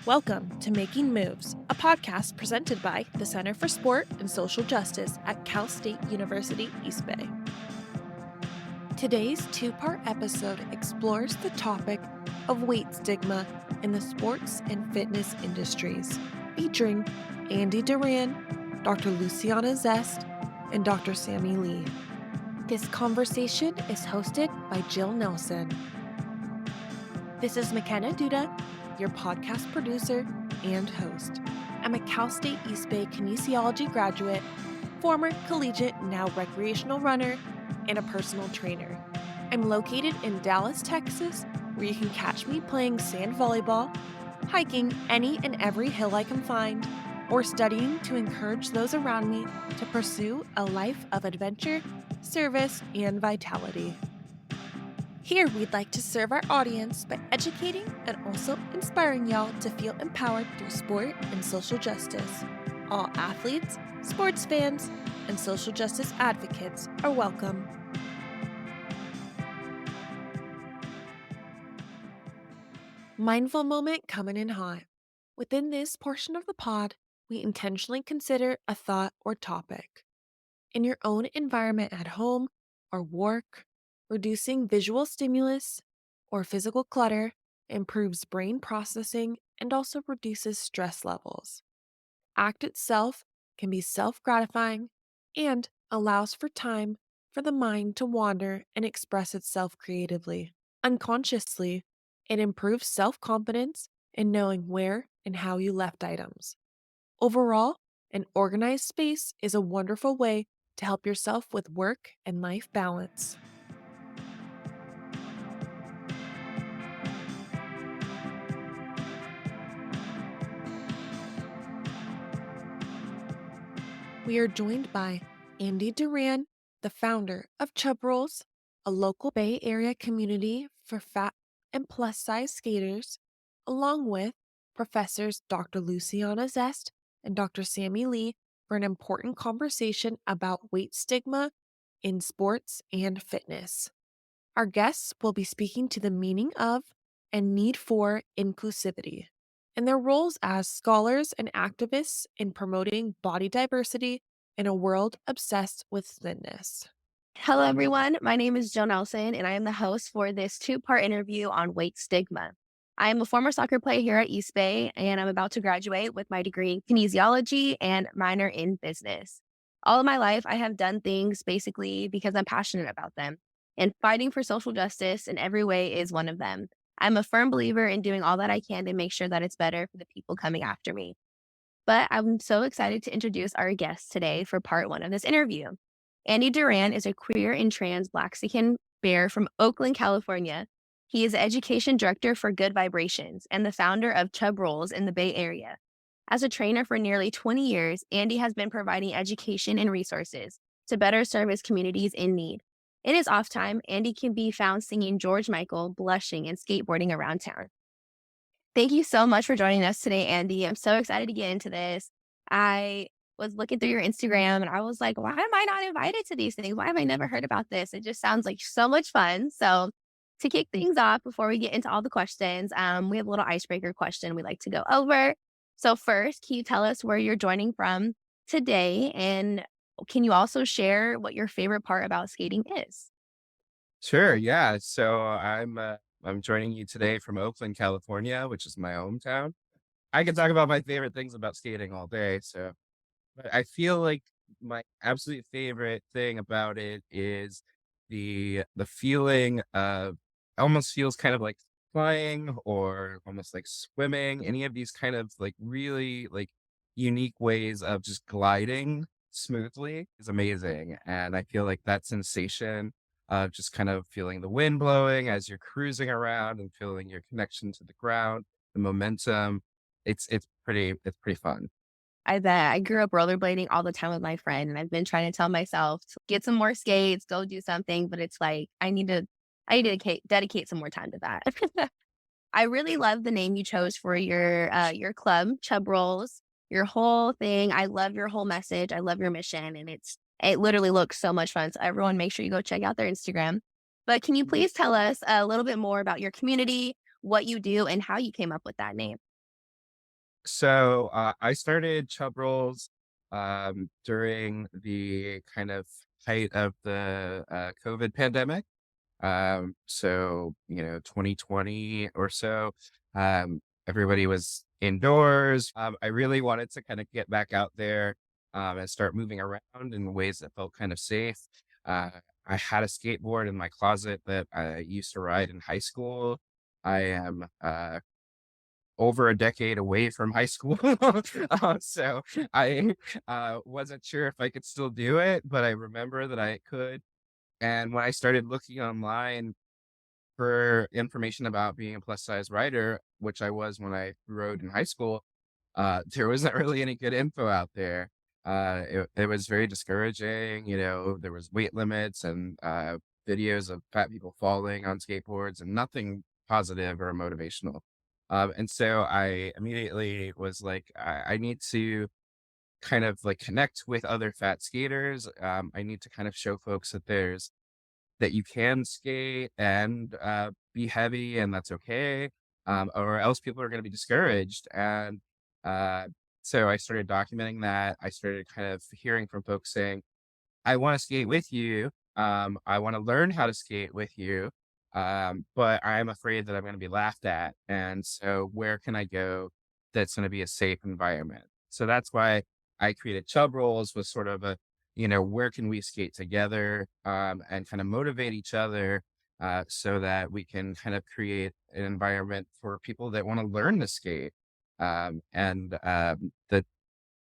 Welcome to Making Moves, a podcast presented by the Center for Sport and Social Justice at Cal State University, East Bay. Today's two-part episode explores the topic of weight stigma in the sports and fitness industries, featuring Andy Duran, Dr. Luciana Zuest, and Dr. Sae-Mi Lee. This conversation is hosted by Jill Nelson. This is McKenna Duda, your podcast producer and host. I'm a Cal State East Bay kinesiology graduate, former collegiate, now recreational runner, and a personal trainer. I'm located in Dallas, Texas, where you can catch me playing sand volleyball, hiking any and every hill I can find, or studying to encourage those around me to pursue a life of adventure, service, and vitality. Here, we'd like to serve our audience by educating and also inspiring y'all to feel empowered through sport and social justice. All athletes, sports fans, and social justice advocates are welcome. Mindful moment coming in hot. Within this portion of the pod, we intentionally consider a thought or topic. In your own environment at home or work, reducing visual stimulus or physical clutter improves brain processing and also reduces stress levels. Act itself can be self-gratifying and allows for time for the mind to wander and express itself creatively. Unconsciously, it improves self-confidence in knowing where and how you left items. Overall, an organized space is a wonderful way to help yourself with work and life balance. We are joined by Andy Duran, the founder of ChubRollz, a local Bay Area community for fat and plus size skaters, along with professors Dr. Luciana Zuest and Dr. Sae-Mi Lee for an important conversation about weight stigma in sports and fitness. Our guests will be speaking to the meaning of and need for inclusivity and their roles as scholars and activists in promoting body diversity in a world obsessed with thinness. Hello, everyone. My name is Jill Nelson, and I am the host for this two-part interview on weight stigma. I am a former soccer player here at East Bay, and I'm about to graduate with my degree in kinesiology and minor in business. All of my life, I have done things basically because I'm passionate about them, and fighting for social justice in every way is one of them. I'm a firm believer in doing all that I can to make sure that it's better for the people coming after me. But I'm so excited to introduce our guest today for part one of this interview. Andy Duran is a queer and trans Blaxican bear from Oakland, California. He is the education director for Good Vibrations and the founder of ChubRollz in the Bay Area. As a trainer for nearly 20 years, Andy has been providing education and resources to better serve his communities in need. In his off time, Andy can be found singing George Michael, blushing, and skateboarding around town. Thank you so much for joining us today, Andy. I'm so excited to get into this. I was looking through your Instagram and I was like, why am I not invited to these things? Why have I never heard about this? It just sounds like so much fun. So, to kick things off before we get into all the questions, we have a little icebreaker question we like to go over. So, first, can you tell us where you're joining from today? And can you also share what your favorite part about skating is? Sure, yeah. I'm joining you today from Oakland, California, which is my hometown. I can talk about my favorite things about skating all day, but I feel like my absolute favorite thing about it is the feeling of almost feels kind of like flying or almost like swimming. Any of these kind of like really like unique ways of just gliding smoothly is amazing. And I feel like that sensation of just kind of feeling the wind blowing as you're cruising around and feeling your connection to the ground, the momentum. It's pretty fun. I bet. I grew up rollerblading all the time with my friend, and I've been trying to tell myself to get some more skates, go do something, but it's like I need to dedicate some more time to that. I really love the name you chose for your club, ChubRollz. Your whole thing. I love your whole message. I love your mission, and it literally looks so much fun. So everyone, make sure you go check out their Instagram. But can you please tell us a little bit more about your community, what you do, and how you came up with that name? I started ChubRollz during the kind of height of the COVID pandemic. 2020 or so, everybody was indoors. I really wanted to kind of get back out there and start moving around in ways that felt kind of safe. Uh, I had a skateboard in my closet that I used to ride in high school. I am over a decade away from high school. So I wasn't sure if I could still do it, but I remember that I could. And when I started looking online for information about being a plus size rider, which I was when I rode in high school, there wasn't really any good info out there. It was very discouraging. There was weight limits and videos of fat people falling on skateboards and nothing positive or motivational. And so I immediately was like, I need to kind of like connect with other fat skaters. I need to kind of show folks that you can skate and be heavy, and that's okay. Or else people are going to be discouraged. And uh, so I started documenting that. I started kind of hearing from folks saying, I want to skate with you. I want to learn how to skate with you. But I'm afraid that I'm going to be laughed at. And so where can I go that's going to be a safe environment? So that's why I created ChubRollz, was sort of where can we skate together and kind of motivate each other so that we can kind of create an environment for people that want to learn to skate. And the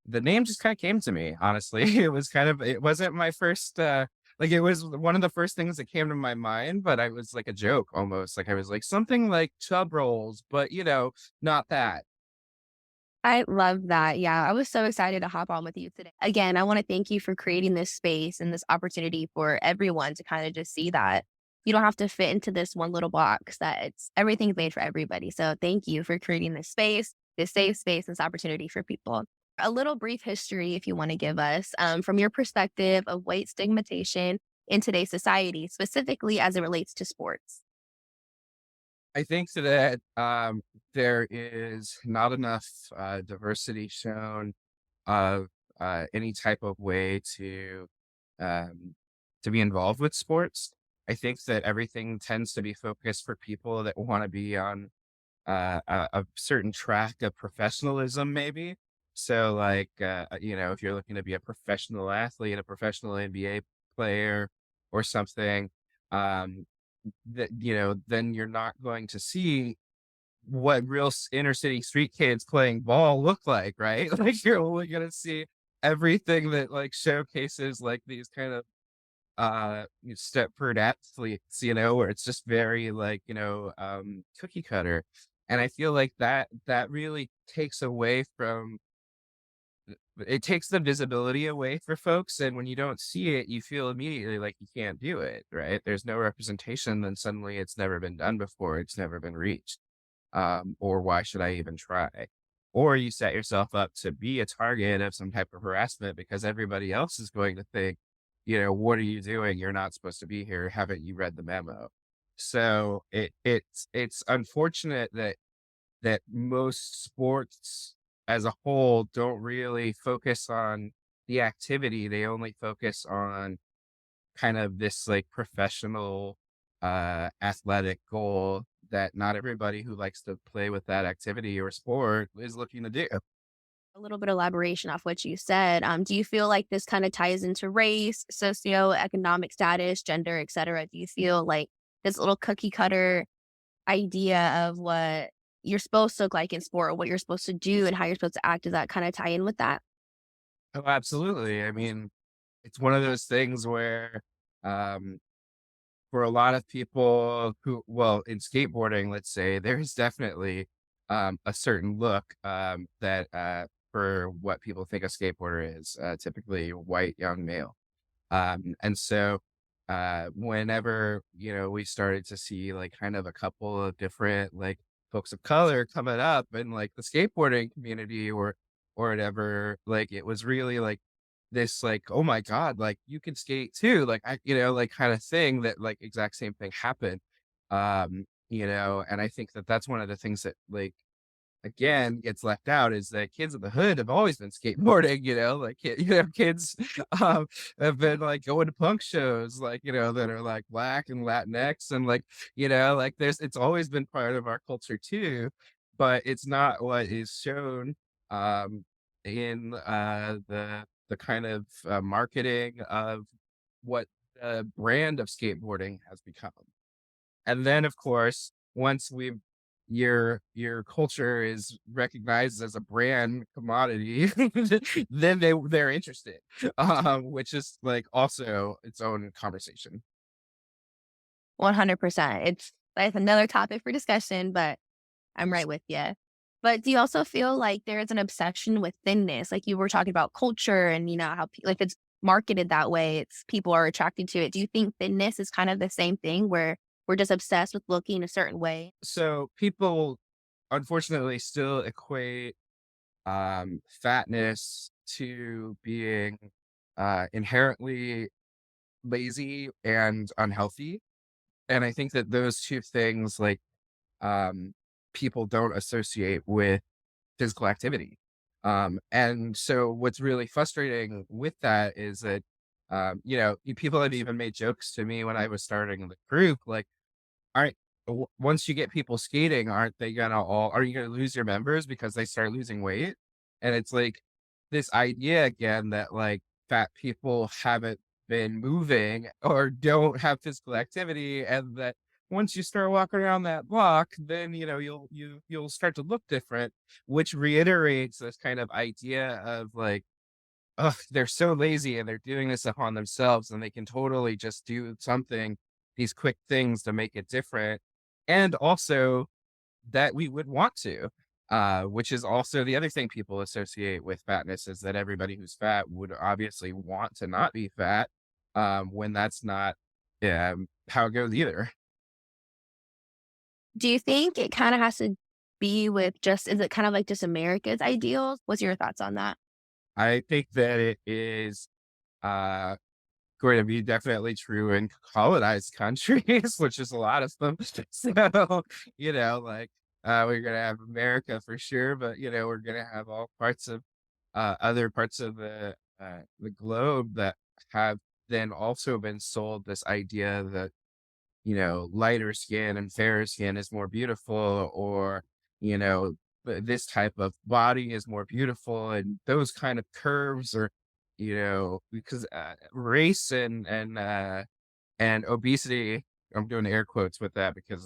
name just kind of came to me, honestly. It wasn't my first, like it was one of the first things that came to my mind, but I was like a joke almost. Like I was like something like Chub Rolls, but not that. I love that. Yeah, I was so excited to hop on with you today. Again, I want to thank you for creating this space and this opportunity for everyone to kind of just see that you don't have to fit into this one little box, that it's everything's made for everybody. So thank you for creating this space, this safe space, this opportunity for people. A little brief history, if you want to give us, from your perspective of weight stigmatization in today's society, specifically as it relates to sports. I think that there is not enough diversity shown of any type of way um, to be involved with sports. I think that everything tends to be focused for people that want to be on a certain track of professionalism, maybe. So, like, if you're looking to be a professional athlete, a professional NBA player, or something, um, then you're not going to see what real inner city street kids playing ball look like, right? Like, you're only going to see everything that like showcases like these kind of Stepford athletes, where it's just very like, cookie cutter. And I feel like that really takes away from it takes the visibility away for folks. And when you don't see it, you feel immediately like you can't do it, right? There's no representation, then suddenly it's never been done before, it's never been reached. Or why should I even try? Or you set yourself up to be a target of some type of harassment because everybody else is going to think, what are you doing? You're not supposed to be here. Haven't you read the memo? So it's unfortunate that most sports as a whole don't really focus on the activity. They only focus on kind of this like professional athletic goal that not everybody who likes to play with that activity or sport is looking to do. A little bit of elaboration off what you said. Do you feel like this kind of ties into race, socioeconomic status, gender, et cetera? Do you feel like this little cookie cutter idea of what you're supposed to look like in sport, or what you're supposed to do and how you're supposed to act, does that kind of tie in with that? Oh, absolutely. I mean, it's one of those things where um for a lot of people who, well, in skateboarding, let's say, there's definitely a certain look that for what people think a skateboarder is, typically a white young male. And so whenever, we started to see like kind of a couple of different like folks of color coming up in like the skateboarding community or whatever, like it was really like this like, oh my God, like you can skate too. Like like kind of thing that like exact same thing happened. And I think that that's one of the things that like again gets left out is that kids in the hood have always been skateboarding, like kids um have been like going to punk shows, like, that are like black and Latinx, and like, like it's always been part of our culture too, but it's not what is shown um in the kind of marketing of what the brand of skateboarding has become. And then, of course, once your culture is recognized as a brand commodity, then they're interested, which is like also its own conversation. 100%. It's that's another topic for discussion, but I'm right with you. But do you also feel like there's an obsession with thinness? Like you were talking about culture and how like it's marketed that way, it's people are attracted to it. Do you think thinness is kind of the same thing where we're just obsessed with looking a certain way? So people unfortunately still equate fatness to being inherently lazy and unhealthy. And I think that those two things, like, um, people don't associate with physical activity. And so what's really frustrating with that is that, people have even made jokes to me when I was starting the group, like, aren't once you get people skating, are you gonna lose your members because they start losing weight? And it's like this idea again that like fat people haven't been moving or don't have physical activity, and that once you start walking around that block, then you'll start to look different, which reiterates this kind of idea of like, ugh, they're so lazy and they're doing this upon themselves, and they can totally just do something, these quick things to make it different. And also that we would want to, which is also the other thing people associate with fatness is that everybody who's fat would obviously want to not be fat, when that's not how it goes either. Do you think it kind of has to be with just, is it kind of like just America's ideals? What's your thoughts on that? I think that it is uh, going to be definitely true in colonized countries, which is a lot of them. So, like, we're gonna have America for sure, but we're gonna have all parts of other parts of the globe that have then also been sold this idea that lighter skin and fairer skin is more beautiful, or, you know, this type of body is more beautiful, and those kind of curves are, because race and obesity, I'm doing air quotes with that because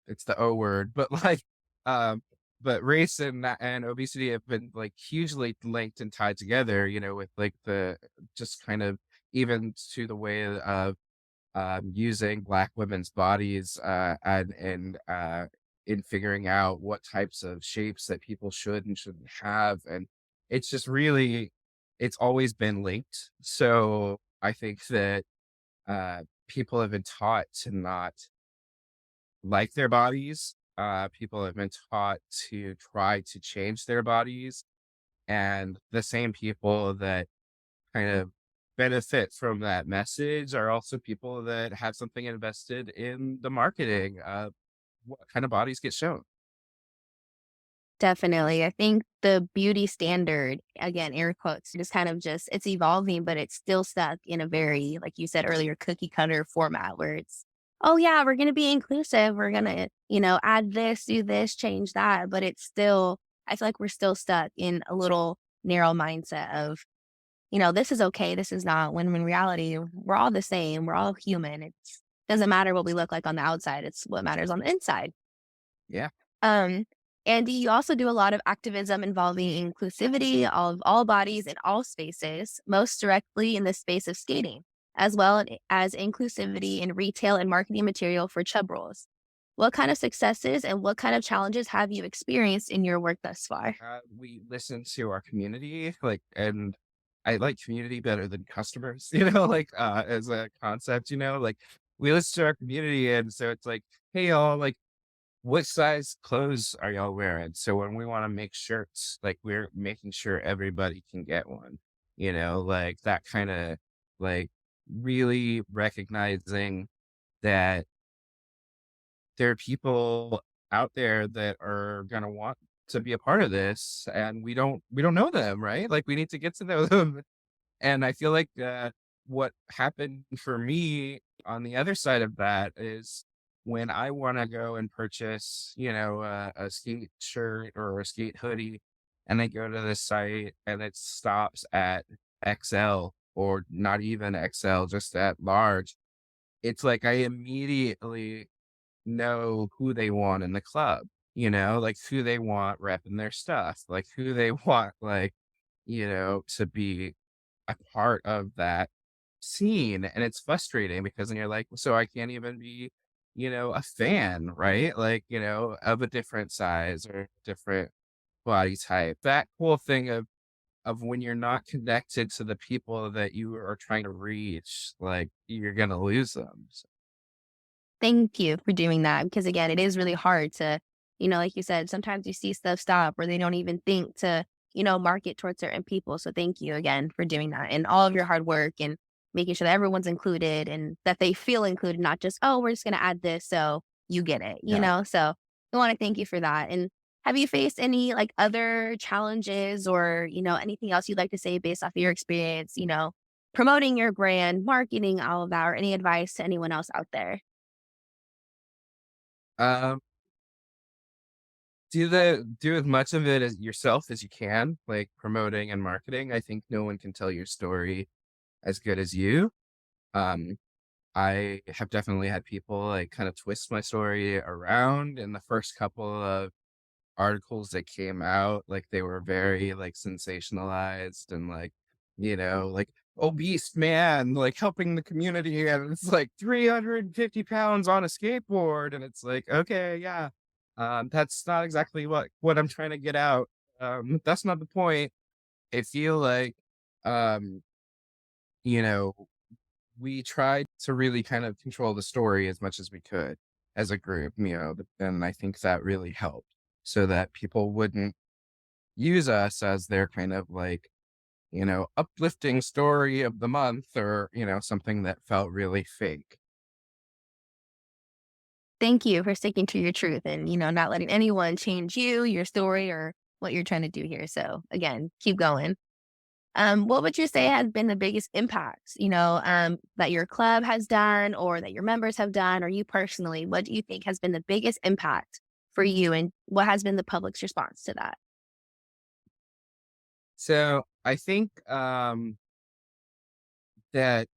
it's the O word, but like, um, but race and obesity have been like hugely linked and tied together, with like the just kind of even to the way of using Black women's bodies, in figuring out what types of shapes that people should and shouldn't have, and it's just really, it's always been linked. So I think that people have been taught to not like their bodies. People have been taught to try to change their bodies, and the same people that kind of benefit from that message are also people that have something invested in the marketing of what kind of bodies get shown. Definitely. I think the beauty standard, again, air quotes, just kind of just it's evolving, but it's still stuck in a very, like you said earlier, cookie cutter format where it's, oh yeah, we're gonna be inclusive. We're gonna, add this, do this, change that. But it's still, I feel like we're still stuck in a little narrow mindset of, this is okay, this is not, when in reality, we're all the same, we're all human. It doesn't matter what we look like on the outside, it's what matters on the inside. Yeah. Um, Andy, you also do a lot of activism involving inclusivity of all bodies in all spaces, most directly in the space of skating, as well as inclusivity in retail and marketing material for ChubRollz. What kind of successes and what kind of challenges have you experienced in your work thus far? We listen to our community, like, and I like community better than customers, like, as a concept, like we listen to our community. And so it's like, hey, y'all, like, what size clothes are y'all wearing? So when we want to make shirts, like we're making sure everybody can get one, like that kind of like really recognizing that there are people out there that are going to want to be a part of this, and we don't know them, right? Like, we need to get to know them. And I feel like, what happened for me on the other side of that is when I wanna go and purchase, a skate shirt or a skate hoodie, and I go to the site and it stops at XL or not even XL, just at large, it's like I immediately know who they want in the club, like who they want repping their stuff, like who they want, like, to be a part of that scene. And it's frustrating because then you're like, so I can't even be, a fan, right? Like, of a different size or different body type. That whole thing of when you're not connected to the people that you are trying to reach, like you're gonna lose them. Thank you for doing that because again, it is really hard to, like you said, sometimes you see stuff stop or they don't even think to, market towards certain people. So thank you again for doing that and all of your hard work and making sure that everyone's included and that they feel included, not just, oh, we're just going to add this so you get it, Yeah. So I want to thank you for that. And have you faced any like other challenges or, anything else you'd like to say based off of your experience, promoting your brand, marketing, all of that, or any advice to anyone else out there? Um, do as much of it as yourself as you can, like promoting and marketing. I think no one can tell your story as good as you. Um, I have definitely had people like kind of twist my story around in the first couple of articles that came out, like they were very like sensationalized and like, like obese man, like helping the community. And it's like 350 pounds on a skateboard. And it's like, okay, yeah. That's not exactly what I'm trying to get out. That's not the point. I feel like, um, you know, we tried to really kind of control the story as much as we could as a group, and I think that really helped so that people wouldn't use us as their kind of like, uplifting story of the month or, something that felt really fake. Thank you for sticking to your truth and, not letting anyone change you, your story, or what you're trying to do here. So again, keep going. What would you say has been the biggest impact, that your club has done or that your members have done, or you personally, what do you think has been the biggest impact for you and what has been the public's response to that? So that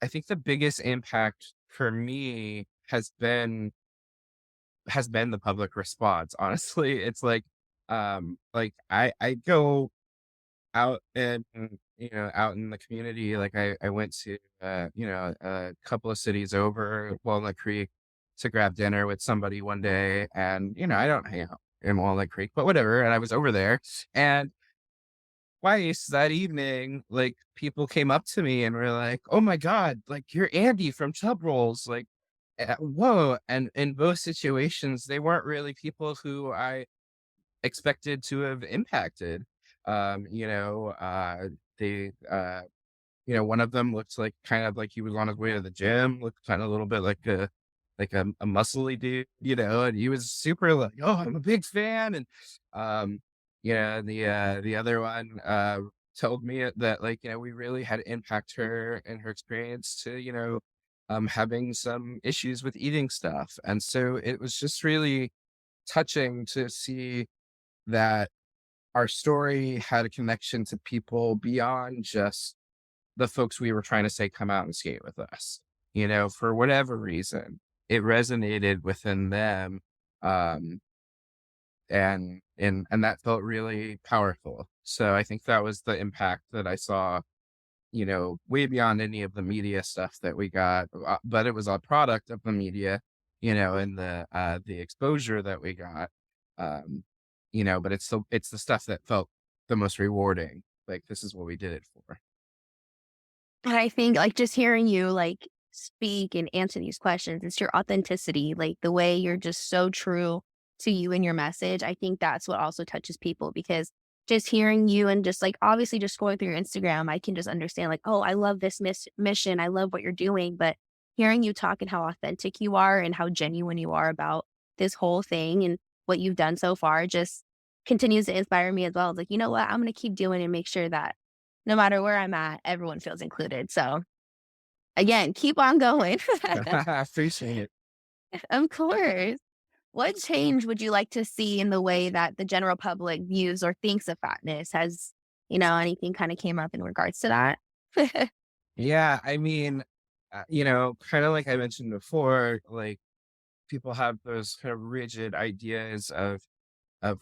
I think the biggest impact for me has been the public response. Honestly, it's like I go out and, out in the community, like I went to, a couple of cities over Walnut Creek to grab dinner with somebody one day. And, I don't hang out in Walnut Creek, but whatever. And I was over there and twice that evening, like people came up to me and were like, "Oh my God, like you're Andy from ChubRollz." Like, whoa. And in both situations, they weren't really people who I expected to have impacted. They, one of them looked like kind of like he was on his way to the gym, looked kind of a little bit like a muscly dude, and he was super like, oh, I'm a big fan. And, the other one, told me that like, we really had to impact her and her experience to, having some issues with eating stuff. And so it was just really touching to see that our story had a connection to people beyond just the folks we were trying to say, come out and skate with us. For whatever reason, it resonated within them. Um, and that felt really powerful. So I think that was the impact that I saw, way beyond any of the media stuff that we got, but it was a product of the media, and the exposure that we got. Um, but it's the stuff that felt the most rewarding. Like this is what we did it for. And I think like just hearing you like speak and answer these questions, it's your authenticity, like the way you're just so true to you and your message. I think that's what also touches people because just hearing you and just like obviously just scrolling through your Instagram, I can just understand like, oh, I love this mission. I love what you're doing. But hearing you talk and how authentic you are and how genuine you are about this whole thing and what you've done so far just continues to inspire me as well. It's like, you know what? I'm gonna keep doing and make sure that no matter where I'm at, everyone feels included. So again, keep on going. I appreciate it. Of course. What change would you like to see in the way that the general public views or thinks of fatness? Has, anything kind of came up in regards to that? Yeah, I mean, kind of like I mentioned before, like people have those kind of rigid ideas of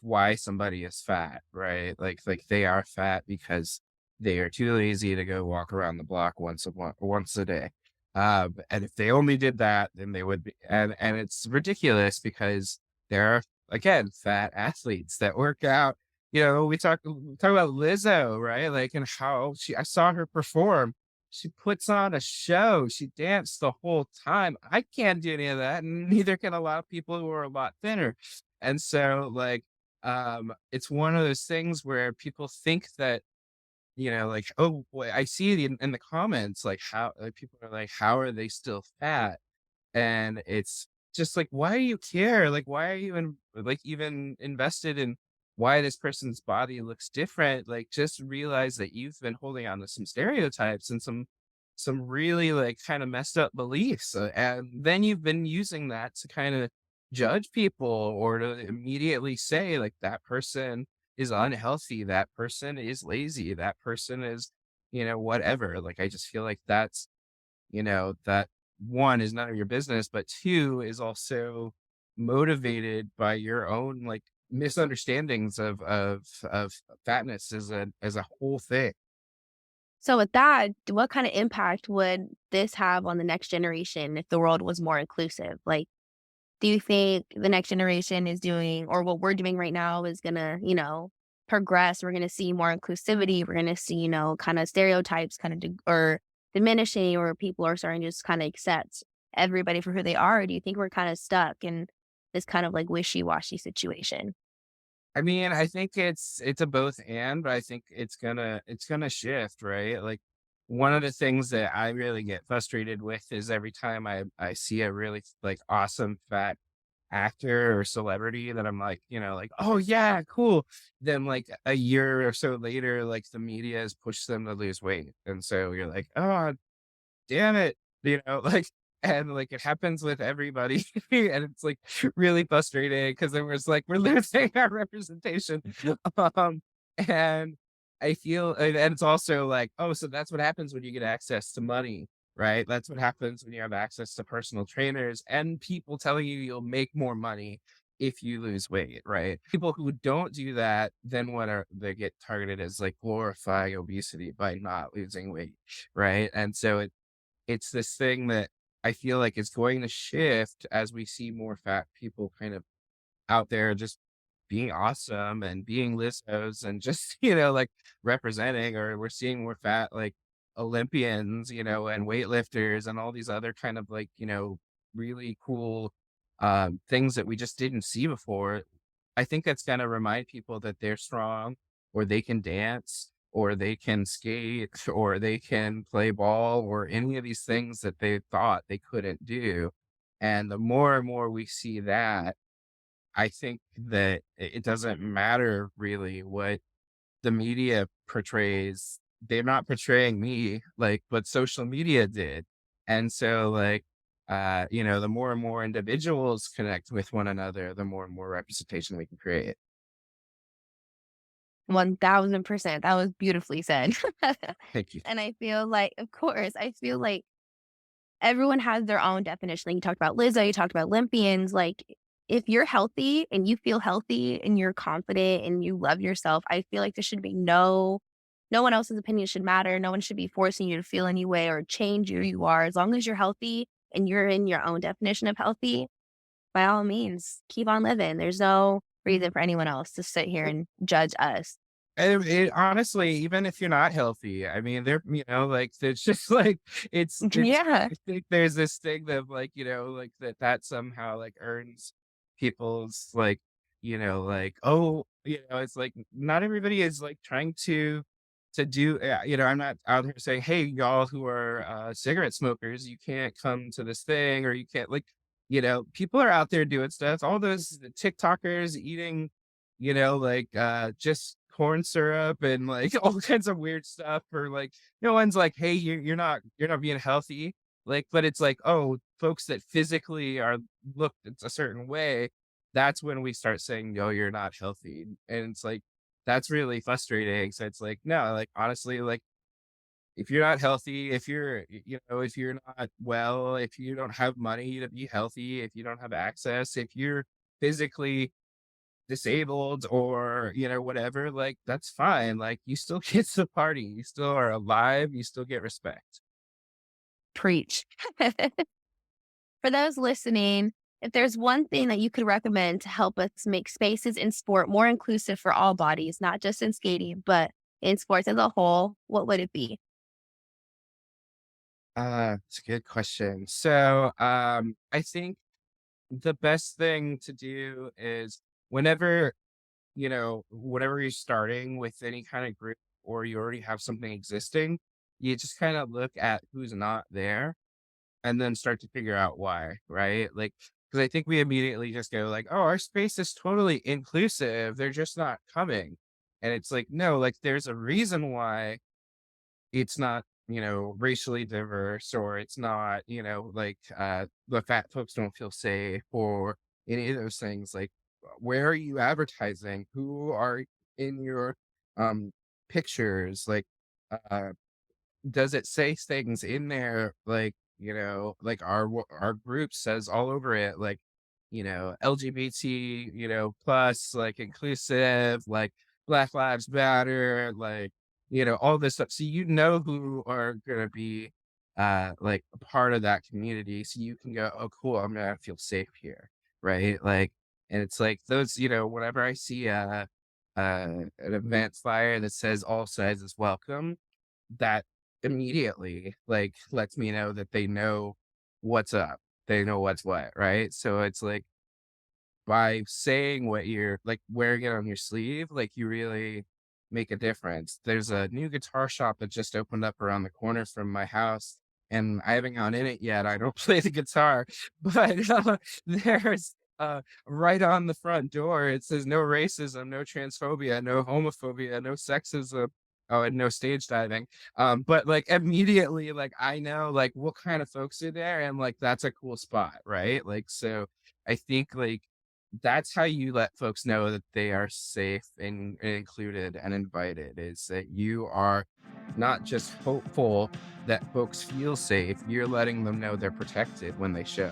why somebody is fat, right? Like they are fat because they are too lazy to go walk around the block once a day. And if they only did that, then they would be. And it's ridiculous because there are again fat athletes that work out. We talk about Lizzo, right? Like and how I saw her perform. She puts on a show. She danced the whole time. I can't do any of that, and neither can a lot of people who are a lot thinner. And so, like, it's one of those things where people think that, like, oh, boy, I see it in the comments, like how like, people are like, how are they still fat? And it's just like, why do you care? Like, why are you even invested in why this person's body looks different? Like, just realize that you've been holding on to some stereotypes and some really like kind of messed up beliefs, and then you've been using that to kind of judge people or to immediately say like that person is unhealthy, that person is lazy, that person is whatever. Like I just feel like that's that one is none of your business, but two is also motivated by your own like misunderstandings of fatness as a whole thing. So with that, what kind of impact would this have on the next generation if the world was more inclusive? Like, do you think the next generation is doing, or what we're doing right now is gonna, progress? We're gonna see more inclusivity. We're gonna see, kind of stereotypes kind of or diminishing, or people are starting to just kind of accept everybody for who they are. Or do you think we're kind of stuck in this kind of like wishy-washy situation? I mean, I think it's a both and, but I think it's gonna shift, right? Like one of the things that I really get frustrated with is every time I see a really like awesome fat actor or celebrity that I'm like, like, oh yeah, cool. Then like a year or so later, like the media has pushed them to lose weight. And so you're like, oh damn it, like, and like it happens with everybody, and it's like really frustrating because then we're losing our representation, um, and I feel, and it's also like, oh, so that's what happens when you get access to money, right? That's what happens when you have access to personal trainers and people telling you you'll make more money if you lose weight, right? People who don't do that, then they get targeted as like glorifying obesity by not losing weight, right? And so it's this thing that I feel like is going to shift as we see more fat people kind of out there just being awesome and being Lizzos and just, like representing, or we're seeing more fat like Olympians, and weightlifters and all these other kind of like, really cool things that we just didn't see before. I think that's gonna remind people that they're strong, or they can dance, or they can skate, or they can play ball, or any of these things that they thought they couldn't do. And the more and more we see that, I think that it doesn't matter really what the media portrays. They're not portraying me like what social media did. And so like the more and more individuals connect with one another, the more and more representation we can create. 1000%. That was beautifully said. Thank you. And I feel like, of course, I feel like everyone has their own definition. Like you talked about Lizzo, you talked about Olympians. Like, if you're healthy and you feel healthy and you're confident and you love yourself, I feel like there should be no one else's opinion should matter. No one should be forcing you to feel any way or change who you are. As long as you're healthy and you're in your own definition of healthy, by all means, keep on living. There's no reason for anyone else to sit here and judge us. And it honestly, even if you're not healthy, I mean, like, it's just like, Yeah. I think there's this thing that, like, like that somehow, like, earns people's, like, like, oh, it's like, not everybody is, like, trying to do, I'm not out here saying, hey, y'all who are cigarette smokers, you can't come to this thing, or you can't, like, people are out there doing stuff. All those TikTokers eating, just corn syrup and like all kinds of weird stuff. Or like, no one's like, hey, you're not being healthy. Like, but it's like, oh, folks that physically are looked a certain way. That's when we start saying, no, you're not healthy, and it's like that's really frustrating. So it's like, no, like honestly, like if you're not healthy, if you're not well, if you don't have money to be healthy, if you don't have access, if you're physically disabled or, whatever, like that's fine. Like you still get to party. You still are alive. You still get respect. Preach. For those listening, if there's one thing that you could recommend to help us make spaces in sport more inclusive for all bodies, not just in skating, but in sports as a whole, what would it be? It's a good question. So, I think the best thing to do is whenever, whenever you're starting with any kind of group or you already have something existing, you just kind of look at who's not there and then start to figure out why, right? Like, because I think we immediately just go like, oh, our space is totally inclusive. They're just not coming. And it's like, no, like there's a reason why it's not, racially diverse, or it's not, the fat folks don't feel safe or any of those things. Like, where are you advertising? Who are in your pictures? Like, uh, does it say things in there like, like our group says all over it, like, LGBT, plus, like inclusive, like Black Lives Matter, like, all this stuff. So who are gonna be like a part of that community. So you can go, oh cool, I'm gonna feel safe here. Right. Like, and it's like those, whenever I see an event flyer that says all sizes welcome, that immediately, like, lets me know that they know what's up. They know what's what, right? So it's like by saying what you're like wearing it on your sleeve, like you really make a difference. There's a new guitar shop that just opened up around the corner from my house, and I haven't gone in it yet. I don't play the guitar, but there's right on the front door, it says no racism, no transphobia, no homophobia, no sexism. Oh, and no stage diving. But like immediately, like I know like what kind of folks are there, and like that's a cool spot, right? Like so I think like that's how you let folks know that they are safe and included and invited, is that you are not just hopeful that folks feel safe, you're letting them know they're protected when they show.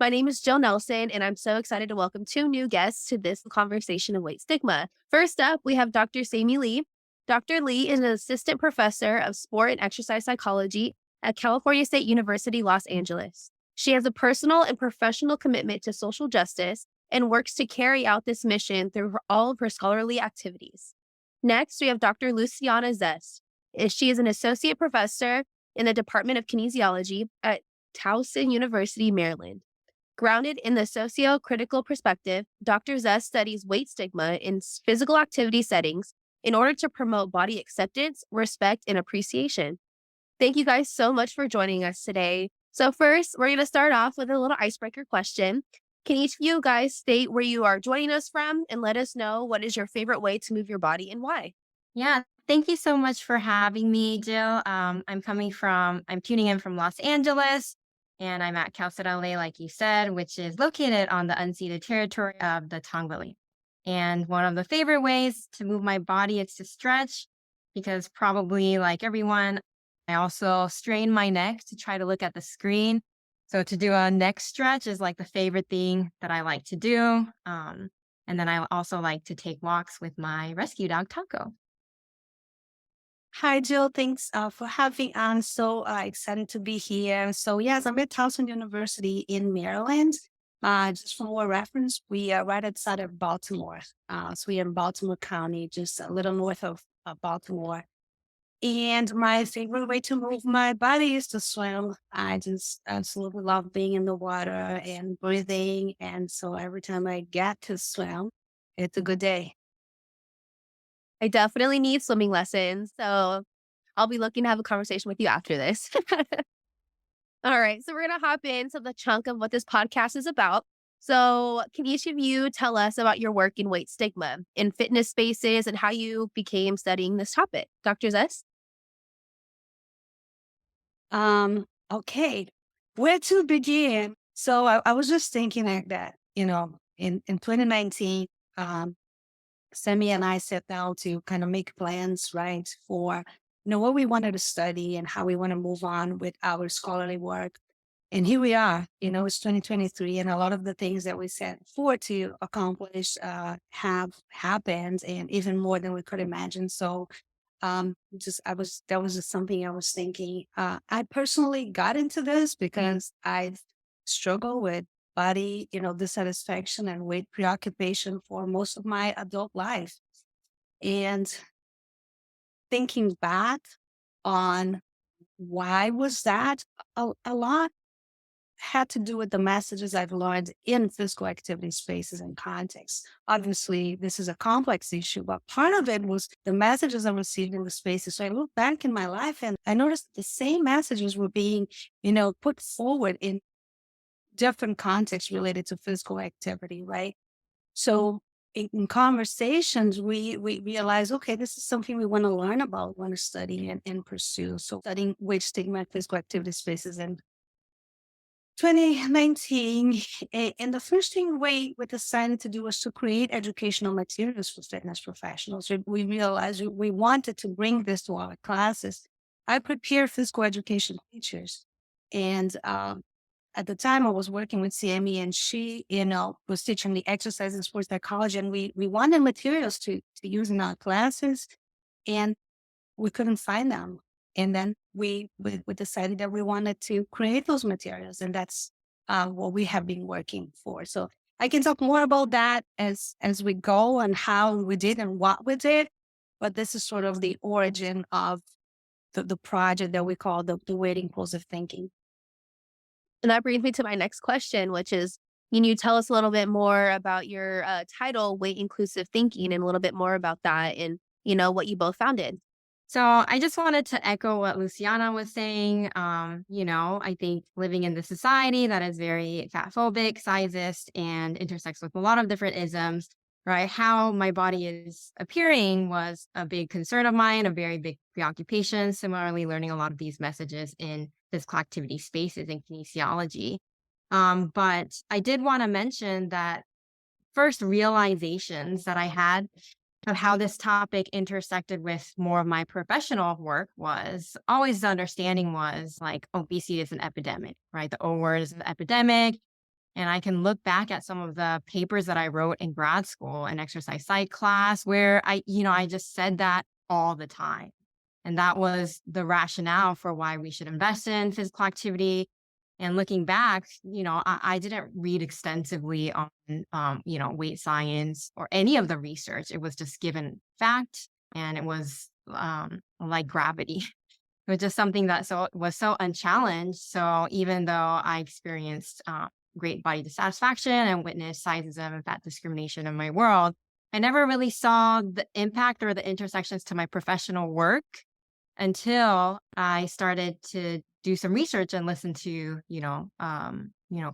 My name is Jill Nelson, and I'm so excited to welcome two new guests to this conversation of weight stigma. First up, we have Dr. Sae-Mi Lee. Dr. Lee is an assistant professor of sport and exercise psychology at California State University, Los Angeles. She has a personal and professional commitment to social justice and works to carry out this mission through all of her scholarly activities. Next, we have Dr. Luciana Zuest. She is an associate professor in the Department of Kinesiology at Towson University, Maryland. Grounded in the socio-critical perspective, Dr. Zuest studies weight stigma in physical activity settings in order to promote body acceptance, respect, and appreciation. Thank you guys so much for joining us today. So first, we're going to start off with a little icebreaker question. Can each of you guys state where you are joining us from and let us know what is your favorite way to move your body and why? Yeah, thank you so much for having me, Jill. I'm tuning in from Los Angeles, and I'm at Cal State LA, like you said, which is located on the unceded territory of the Tongva. And one of the favorite ways to move my body is to stretch, because probably like everyone, I also strain my neck to try to look at the screen. So to do a neck stretch is like the favorite thing that I like to do. And then I also like to take walks with my rescue dog, Taco. Hi, Jill. Thanks for having on. So excited to be here. So yes, I'm at Towson University in Maryland. Just for more reference, we are right outside of Baltimore. So we're in Baltimore County, just a little north of Baltimore. And my favorite way to move my body is to swim. I just absolutely love being in the water and breathing. And so every time I get to swim, it's a good day. I definitely need swimming lessons. So I'll be looking to have a conversation with you after this. All right. So we're going to hop into the chunk of what this podcast is about. So, can each of you tell us about your work in weight stigma in fitness spaces and how you became studying this topic? Dr. Zest? Okay. Where to begin? So I was just thinking like that, in 2019, Sae-Mi and I sat down to kind of make plans, right, for, what we wanted to study and how we want to move on with our scholarly work. And here we are, it's 2023, and a lot of the things that we set forward to accomplish have happened, and even more than we could imagine. So, that was just something I was thinking. I personally got into this because I struggle with body, dissatisfaction and weight preoccupation for most of my adult life. And thinking back on why was that, a lot had to do with the messages I've learned in physical activity spaces and contexts. Obviously, this is a complex issue, but part of it was the messages I received in the spaces. So I look back in my life and I noticed the same messages were being, put forward in different contexts related to physical activity, right? So in conversations, we realize, okay, this is something we want to learn about, want to study and pursue. So studying weight stigma and physical activity spaces and 2019, and the first thing we decided to do was to create educational materials for fitness professionals. We realized we wanted to bring this to our classes. I prepared physical education teachers, and at the time I was working with Sae-Mi, and she, was teaching the exercise and sports psychology, and we wanted materials to use in our classes, and we couldn't find them. And then we decided that we wanted to create those materials, and that's what we have been working for. So I can talk more about that as we go and how we did and what we did. But this is sort of the origin of the project that we call the weight inclusive thinking. And that brings me to my next question, which is, can you tell us a little bit more about your title, Weight Inclusive Thinking, and a little bit more about that and, what you both founded? So I just wanted to echo what Luciana was saying. I think living in the society that is very fat phobic, sizist, and intersects with a lot of different isms, right? How my body is appearing was a big concern of mine, a very big preoccupation. Similarly, learning a lot of these messages in physical activity spaces and kinesiology. But I did want to mention that first realizations that I had of how this topic intersected with more of my professional work was always the understanding was like obesity is an epidemic, right? The O word is an epidemic. And I can look back at some of the papers that I wrote in grad school and exercise psych class where I just said that all the time. And that was the rationale for why we should invest in physical activity. And looking back, I didn't read extensively on, weight science or any of the research. It was just given fact, and it was like gravity. It was just something that was so unchallenged. So even though I experienced great body dissatisfaction and witnessed sizeism and fat discrimination in my world, I never really saw the impact or the intersections to my professional work until I started to do some research and listen to,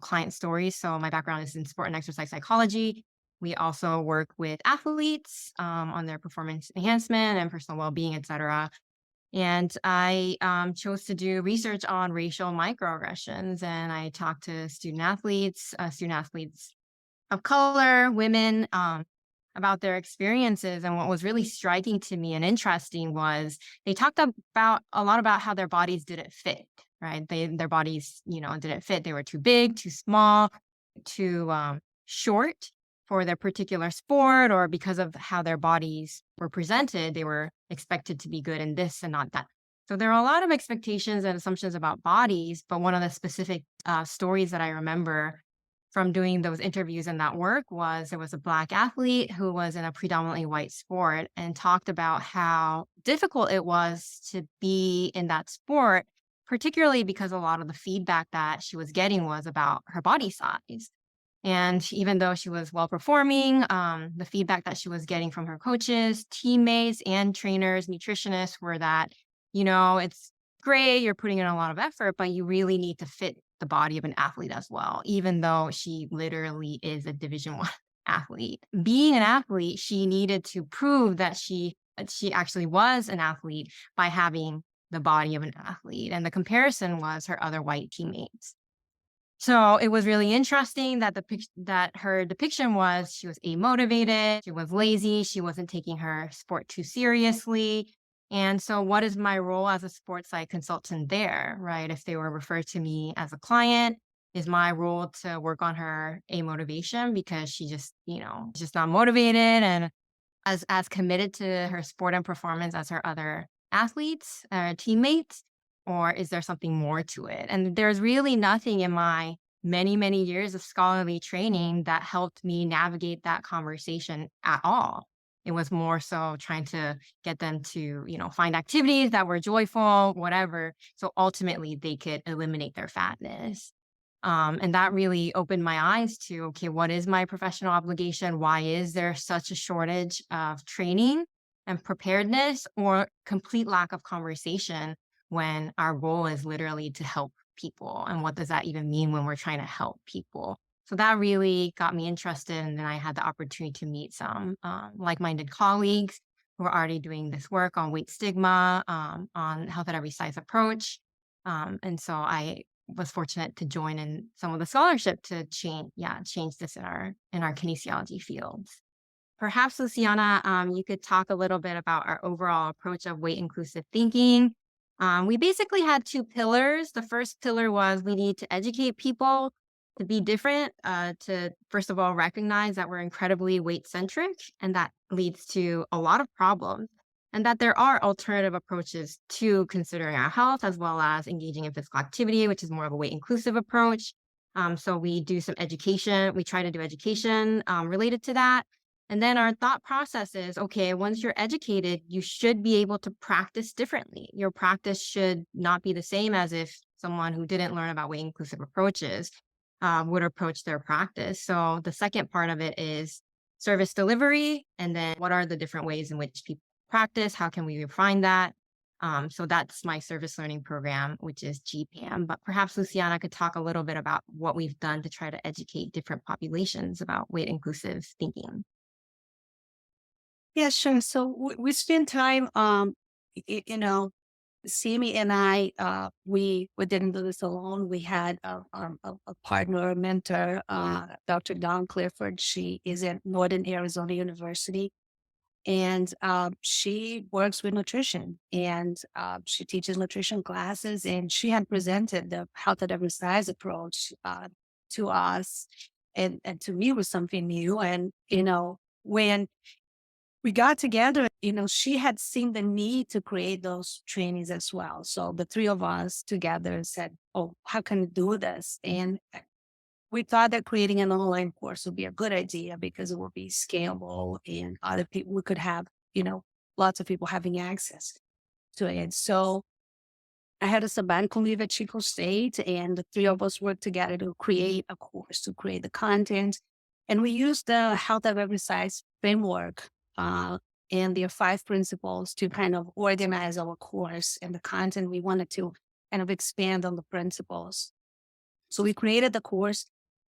client stories. So my background is in sport and exercise psychology. We also work with athletes on their performance enhancement and personal well-being, et cetera. And I chose to do research on racial microaggressions, and I talked to student athletes of color, women, about their experiences. And what was really striking to me and interesting was they talked about a lot about how their bodies didn't fit, right? Their bodies, didn't fit. They were too big, too small, too short for their particular sport, or because of how their bodies were presented, they were expected to be good in this and not that. So there are a lot of expectations and assumptions about bodies, but one of the specific stories that I remember from doing those interviews and that work was there was a Black athlete who was in a predominantly white sport and talked about how difficult it was to be in that sport, particularly because a lot of the feedback that she was getting was about her body size. And even though she was well performing, the feedback that she was getting from her coaches, teammates, and trainers, nutritionists were that, it's great, you're putting in a lot of effort, but you really need to fit the body of an athlete as well, even though she literally is a Division 1 athlete. Being an athlete, she needed to prove that she actually was an athlete by having the body of an athlete. And the comparison was her other white teammates. So it was really interesting that that her depiction was she was amotivated, she was lazy, she wasn't taking her sport too seriously. And so what is my role as a sports psych consultant there, right? If they were referred to me as a client, is my role to work on her amotivation because she just, just not motivated and as committed to her sport and performance as her other athletes or teammates? Or is there something more to it? And there's really nothing in my many, many years of scholarly training that helped me navigate that conversation at all. It was more so trying to get them to, find activities that were joyful, whatever. So ultimately they could eliminate their fatness. And that really opened my eyes to, okay, what is my professional obligation? Why is there such a shortage of training and preparedness or complete lack of conversation when our goal is literally to help people? And what does that even mean when we're trying to help people? So that really got me interested. And then I had the opportunity to meet some like-minded colleagues who are already doing this work on weight stigma, on health at every size approach. And so I was fortunate to join in some of the scholarship to change this in our kinesiology fields. Perhaps, Luciana, you could talk a little bit about our overall approach of weight inclusive thinking. We basically had two pillars. The first pillar was we need to educate people to be different, to first of all recognize that we're incredibly weight centric, and that leads to a lot of problems, and that there are alternative approaches to considering our health as well as engaging in physical activity, which is more of a weight inclusive approach. So we do some education. We try to do education related to that. And then our thought process is, okay, once you're educated, you should be able to practice differently. Your practice should not be the same as if someone who didn't learn about weight inclusive approaches would approach their practice. So the second part of it is service delivery. And then what are the different ways in which people practice? How can we refine that? So that's my service learning program, which is GPAM. But perhaps Luciana could talk a little bit about what we've done to try to educate different populations about weight inclusive thinking. Yeah, sure. So we spend time, Sae-Mi and I, we didn't do this alone. We had a partner, a mentor, Dr. Dawn Clifford. She is at Northern Arizona University, and she works with nutrition, and she teaches nutrition classes. And she had presented the health at every size approach to us, and to me was something new. And when we got together, she had seen the need to create those trainings as well. So the three of us together said, oh, how can we do this? And we thought that creating an online course would be a good idea because it would be scalable and other people, we could have, lots of people having access to it. So I had a sabbatical leave at Chico State, and the three of us worked together to create a course, to create the content. And we used the health of every size framework and there are 5 principles to kind of organize our course and the content. We wanted to kind of expand on the principles. So we created the course.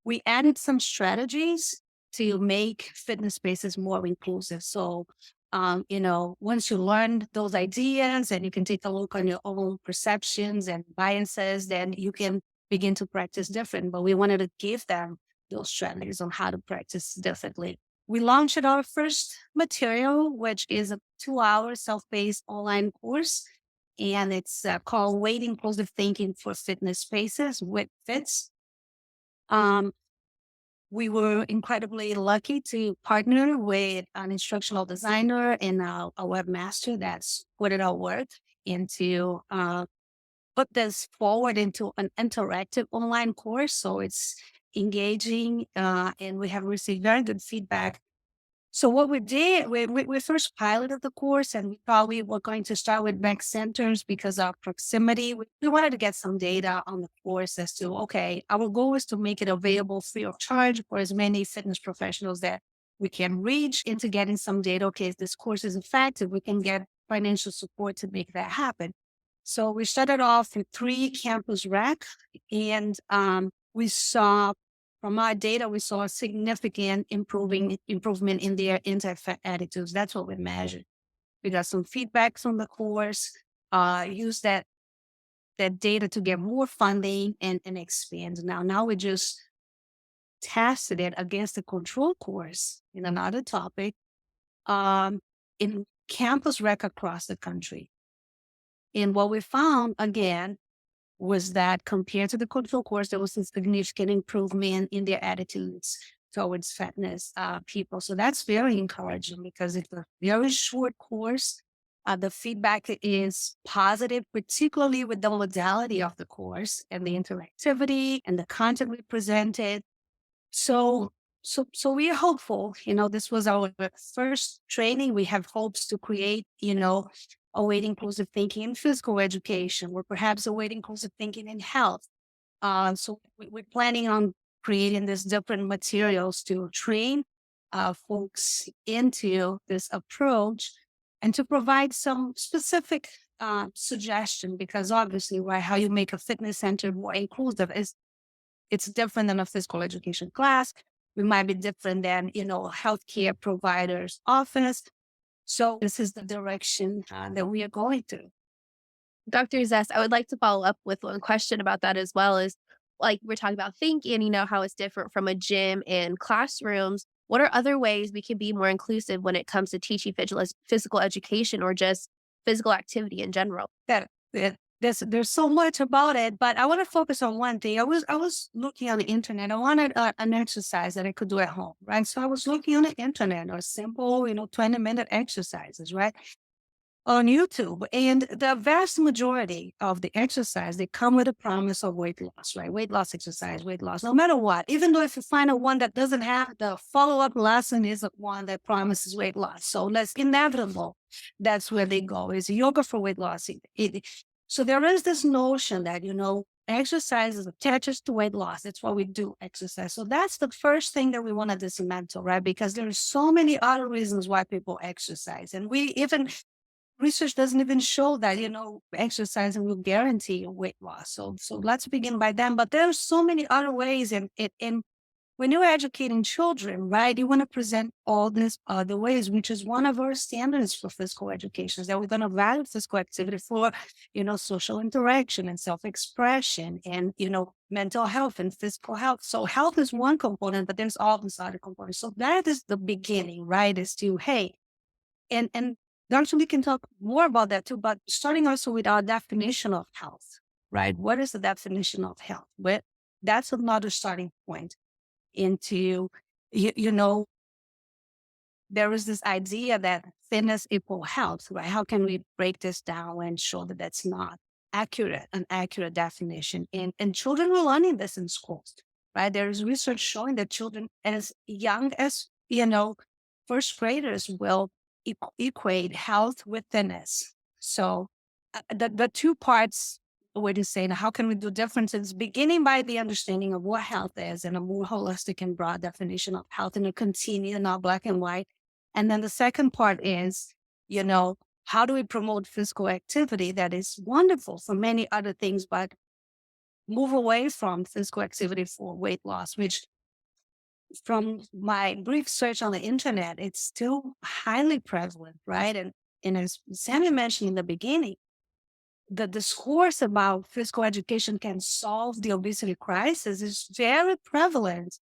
We added some strategies to make fitness spaces more inclusive. So, once you learn those ideas and you can take a look on your own perceptions and biases, then you can begin to practice different. But we wanted to give them those strategies on how to practice differently. We launched our first material, which is a 2-hour self-paced online course. And it's called Weight Inclusive Thinking for Fitness Spaces with FITS. We were incredibly lucky to partner with an instructional designer and a webmaster that's put our work into put this forward into an interactive online course. So it's engaging, and we have received very good feedback So what we did, we first piloted the course, and we thought we were going to start with rec centers because of proximity. We wanted to get some data on the course as to, okay, our goal is to make it available free of charge for as many fitness professionals that we can reach into getting some data. Okay, if this course is effective, we can get financial support to make that happen. So we started off in 3 campus rec, and we saw from our data, we saw a significant improvement in their anti-fat attitudes. That's what we measured. We got some feedback from the course, used that data to get more funding and expand. Now we just tested it against the control course in another topic, in campus rec across the country. And what we found again was that compared to the control course, there was a significant improvement in their attitudes towards fatness people. So that's very encouraging because it's a very short course. The feedback is positive, particularly with the modality of the course and the interactivity and the content we presented. So we are hopeful. This was our first training. We have hopes to create, a way inclusive thinking in physical education, or perhaps a way inclusive thinking in health. So we're planning on creating these different materials to train folks into this approach and to provide some specific suggestion, because obviously, right, how you make a fitness center more inclusive it's different than a physical education class. We might be different than, healthcare providers' office. So this is the direction that we are going to. Dr. Zest, I would like to follow up with one question about that as well. Is like we're talking about thinking, how it's different from a gym and classrooms. What are other ways we can be more inclusive when it comes to teaching physical education or just physical activity in general? There's so much about it, but I want to focus on one thing. I was looking on the internet. I wanted an exercise that I could do at home, right? So I was looking on the internet or simple, 20-minute exercises, right, on YouTube. And the vast majority of the exercise, they come with a promise of weight loss, right? Weight loss exercise, weight loss, no matter what. Even though if you find a one that doesn't have the follow-up lesson is one that promises weight loss. So that's inevitable. That's where they go, is yoga for weight loss. So there is this notion that, exercise is attached to weight loss. That's why we do exercise. So that's the first thing that we want to dismantle, right? Because there are so many other reasons why people exercise. And research doesn't even show that, exercising will guarantee weight loss. So let's begin by them. But there are so many other ways. And when you're educating children, right, you want to present all these other ways, which is one of our standards for physical education, is that we're going to value physical activity for, social interaction and self-expression and, mental health and physical health. So health is one component, but there's all these other components. So that is the beginning, right, is to, hey, and Dr. Lee can talk more about that too, but starting also with our definition of health, right? What is the definition of health? That's another starting point into, there is this idea that thinness equal health, right? How can we break this down and show that that's not an accurate definition? And children are learning this in schools, right? There is research showing that children as young as, first graders will equate health with thinness. So the 2 parts, way to say, how can we do differences, beginning by the understanding of what health is and a more holistic and broad definition of health in a continuum, not black and white. And then the second part is, how do we promote physical activity that is wonderful for many other things, but move away from physical activity for weight loss, which from my brief search on the internet, it's still highly prevalent, right? And as Sae-Mi mentioned in the beginning, the discourse about physical education can solve the obesity crisis is very prevalent.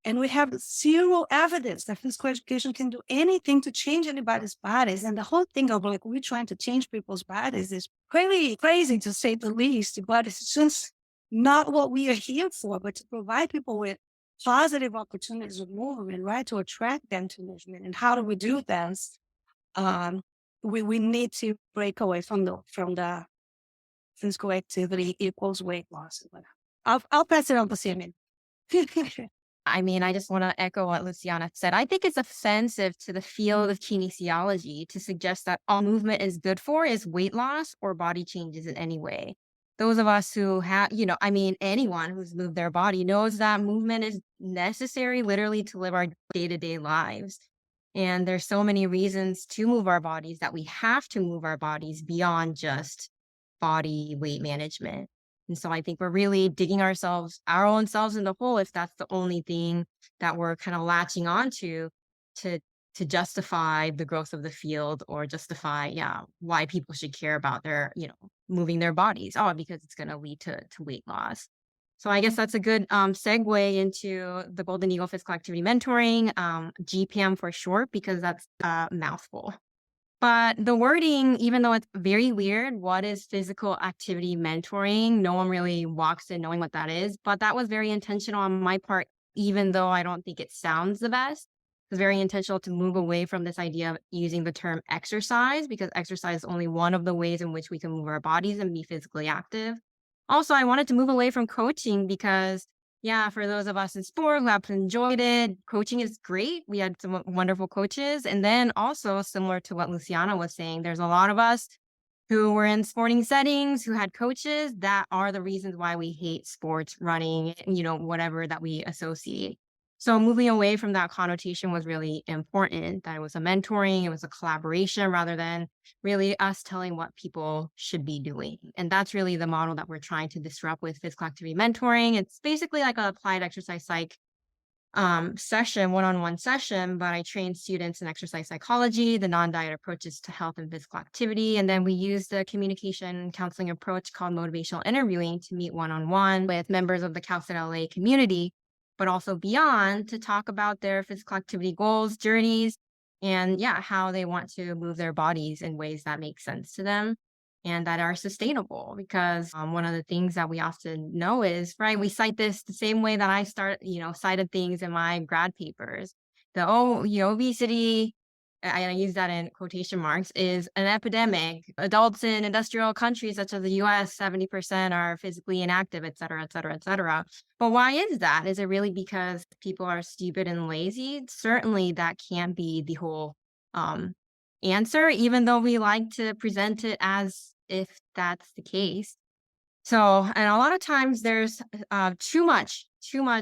And we have zero evidence that physical education can do anything to change anybody's bodies. And the whole thing of we're trying to change people's bodies is really crazy, to say the least, but it's just not what we are here for, but to provide people with positive opportunities of movement, right? To attract them to movement. And how do we do this? We need to break away from the physical activity equals weight loss. I'll pass it on to Sae-Mi. I mean, I just want to echo what Luciana said. I think it's offensive to the field of kinesiology to suggest that all movement is good for is weight loss or body changes in any way. Those of us who have, I mean, anyone who's moved their body knows that movement is necessary literally to live our day-to-day lives. And there's so many reasons to move our bodies that we have to move our bodies beyond just body weight management. And so I think we're really digging our own selves in the hole if that's the only thing that we're kind of latching onto to to justify the growth of the field or justify, yeah, why people should care about their, moving their bodies. Oh, because it's going to lead to weight loss. So I guess that's a good segue into the Golden Eagle Physical Activity Mentoring, GPM for short, because that's a mouthful. But the wording, even though it's very weird, what is physical activity mentoring? No one really walks in knowing what that is, but that was very intentional on my part, even though I don't think it sounds the best. It's very intentional to move away from this idea of using the term exercise, because exercise is only one of the ways in which we can move our bodies and be physically active. Also, I wanted to move away from coaching because, yeah, for those of us in sport who have enjoyed it, coaching is great. We had some wonderful coaches. And then also, similar to what Luciana was saying, there's a lot of us who were in sporting settings who had coaches that are the reasons why we hate sports, running, whatever that we associate. So moving away from that connotation was really important, that it was a mentoring, it was a collaboration rather than really us telling what people should be doing. And that's really the model that we're trying to disrupt with physical activity mentoring. It's basically like an applied exercise psych session, one-on-one session, but I train students in exercise psychology, the non-diet approaches to health and physical activity. And then we use the communication counseling approach called motivational interviewing to meet one-on-one with members of the CalCit LA community, but also beyond, to talk about their physical activity goals, journeys, and yeah, how they want to move their bodies in ways that make sense to them and that are sustainable. Because one of the things that we often know is, right, we cite this the same way that I cited things in my grad papers. Obesity, I use that in quotation marks, is an epidemic. Adults in industrial countries such as the US, 70% are physically inactive, et cetera, et cetera, et cetera. But why is that? Is it really because people are stupid and lazy? Certainly that can't be the whole answer, even though we like to present it as if that's the case. So, and a lot of times there's too much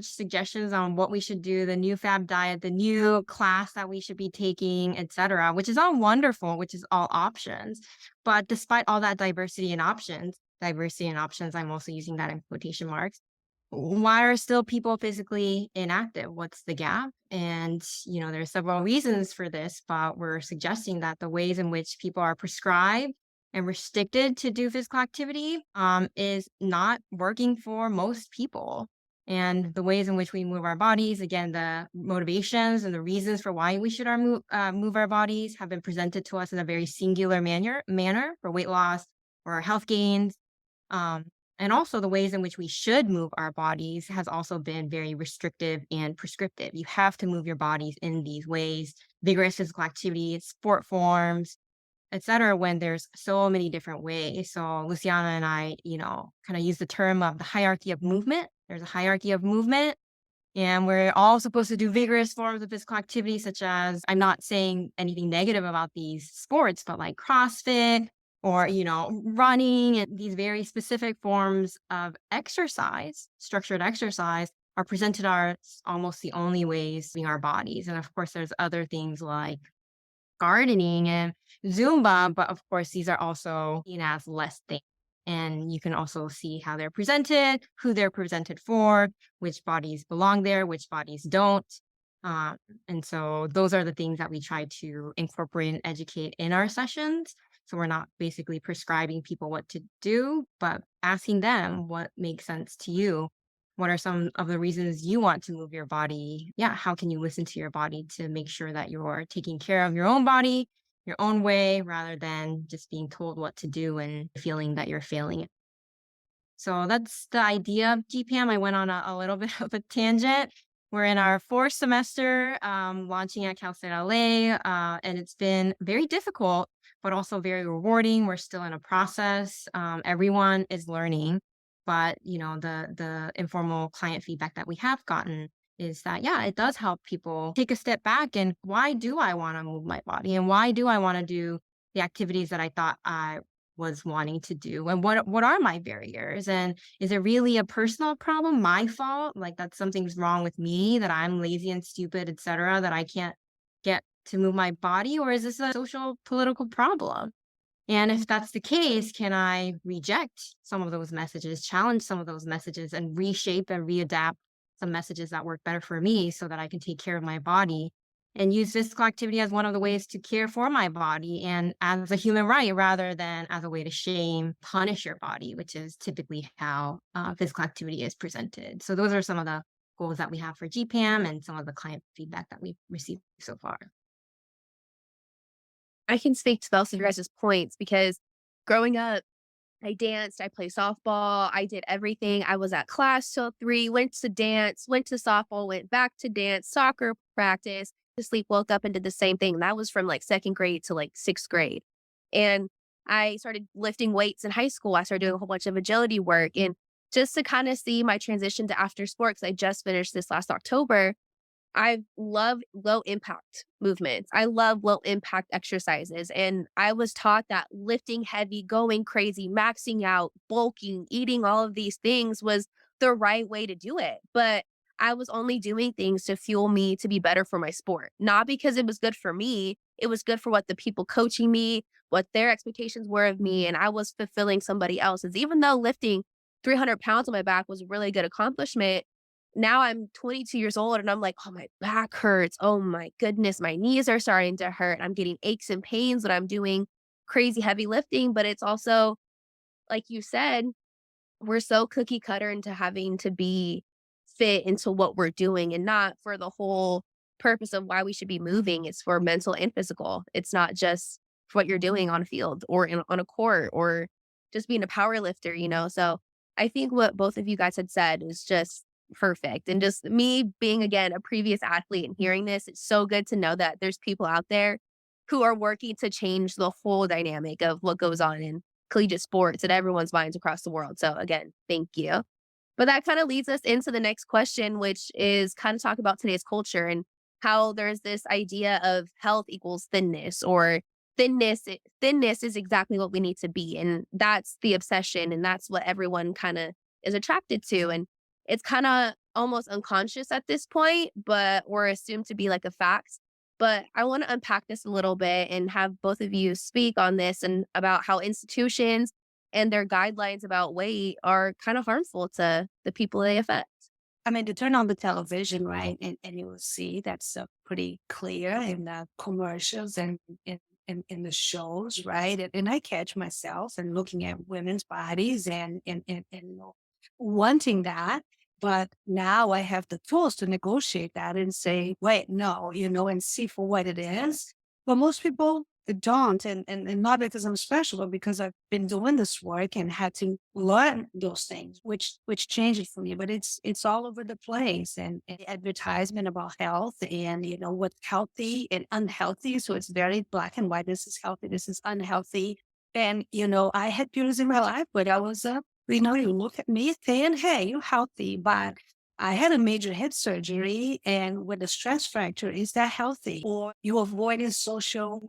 suggestions on what we should do, the new fab diet, the new class that we should be taking, etc., which is all wonderful, which is all options. But despite all that diversity and options, I'm also using that in quotation marks. Why are still people physically inactive? What's the gap? And, there's several reasons for this, but we're suggesting that the ways in which people are prescribed and restricted to do physical activity is not working for most people. And the ways in which we move our bodies, again, the motivations and the reasons for why we should move our bodies have been presented to us in a very singular manner for weight loss or health gains. And also the ways in which we should move our bodies has also been very restrictive and prescriptive. You have to move your bodies in these ways, vigorous physical activity, sport forms, etc., when there's so many different ways. So Luciana and I, kind of use the term of the hierarchy of movement. There's a hierarchy of movement, and we're all supposed to do vigorous forms of physical activity, such as, I'm not saying anything negative about these sports, but like CrossFit or, running, and these very specific forms of exercise, structured exercise, are presented as almost the only ways moving our bodies. And of course, there's other things like gardening and Zumba, but of course, these are also seen as less things. And you can also see how they're presented, who they're presented for, which bodies belong there, which bodies don't. And so those are the things that we try to incorporate and educate in our sessions. So we're not basically prescribing people what to do, but asking them what makes sense to you. What are some of the reasons you want to move your body? Yeah, how can you listen to your body to make sure that you're taking care of your own body, your own way, rather than just being told what to do and feeling that you're failing it. So that's the idea of GPM. I went on a little bit of a tangent. We're in our fourth semester, launching at CalCit LA, and it's been very difficult, but also very rewarding. We're still in a process. Everyone is learning. But, the informal client feedback that we have gotten is that, yeah, it does help people take a step back and why do I want to move my body? And why do I want to do the activities that I thought I was wanting to do? And what are my barriers? And is it really a personal problem, my fault? Like that something's wrong with me, that I'm lazy and stupid, etc., that I can't get to move my body? Or is this a social political problem? And if that's the case, can I reject some of those messages, challenge some of those messages, and reshape and readapt some messages that work better for me so that I can take care of my body and use physical activity as one of the ways to care for my body and as a human right rather than as a way to shame, punish your body, which is typically how physical activity is presented. So those are some of the goals that we have for GPAM and some of the client feedback that we've received so far. I can speak to both of your guys' points because growing up, I danced, I played softball, I did everything. I was at class till 3, went to dance, went to softball, went back to dance, soccer practice, to sleep, woke up and did the same thing. That was from like second grade to like sixth grade. And I started lifting weights in high school. I started doing a whole bunch of agility work. And just to kind of see my transition to after sport, because I just finished this last October, I love low impact movements. I love low impact exercises. And I was taught that lifting heavy, going crazy, maxing out, bulking, eating all of these things was the right way to do it. But I was only doing things to fuel me to be better for my sport, not because it was good for me. It was good for what the people coaching me, what their expectations were of me. And I was fulfilling somebody else's. Even though lifting 300 pounds on my back was a really good accomplishment, now I'm 22 years old and I'm like, oh, my back hurts. Oh my goodness, my knees are starting to hurt. I'm getting aches and pains when I'm doing crazy heavy lifting. But it's also, like you said, we're so cookie cutter into having to be fit into what we're doing and not for the whole purpose of why we should be moving. It's for mental and physical. It's not just for what you're doing on a field or on a court or just being a power lifter, you know? So I think what both of you guys had said is just perfect. And just me being, again, a previous athlete and hearing this, it's so good to know that there's people out there who are working to change the whole dynamic of what goes on in collegiate sports in everyone's minds across the world. So again, thank you. But that kind of leads us into the next question, which is kind of talk about today's culture and how there's this idea of health equals thinness or thinness is exactly what we need to be. And that's the obsession. And that's what everyone kind of is attracted to. And it's kind of almost unconscious at this point, but or assumed to be like a fact. But I want to unpack this a little bit and have both of you speak on this and about how institutions and their guidelines about weight are kind of harmful to the people they affect. I mean, to turn on the television, right, and you will see that's pretty clear in the commercials and in the shows, right? And I catch myself and looking at women's bodies and wanting that. But now I have the tools to negotiate that and say, wait, no, and see for what it is. But most people don't, and not because I'm special, but because I've been doing this work and had to learn those things, which changed it for me. But it's all over the place, and advertisement about health and what's healthy and unhealthy. So it's very black and white. This is healthy. This is unhealthy. And I had periods in my life where I was you look at me saying, hey, you're healthy, but I had a major hip surgery and with a stress fracture, is that healthy? Or you avoiding social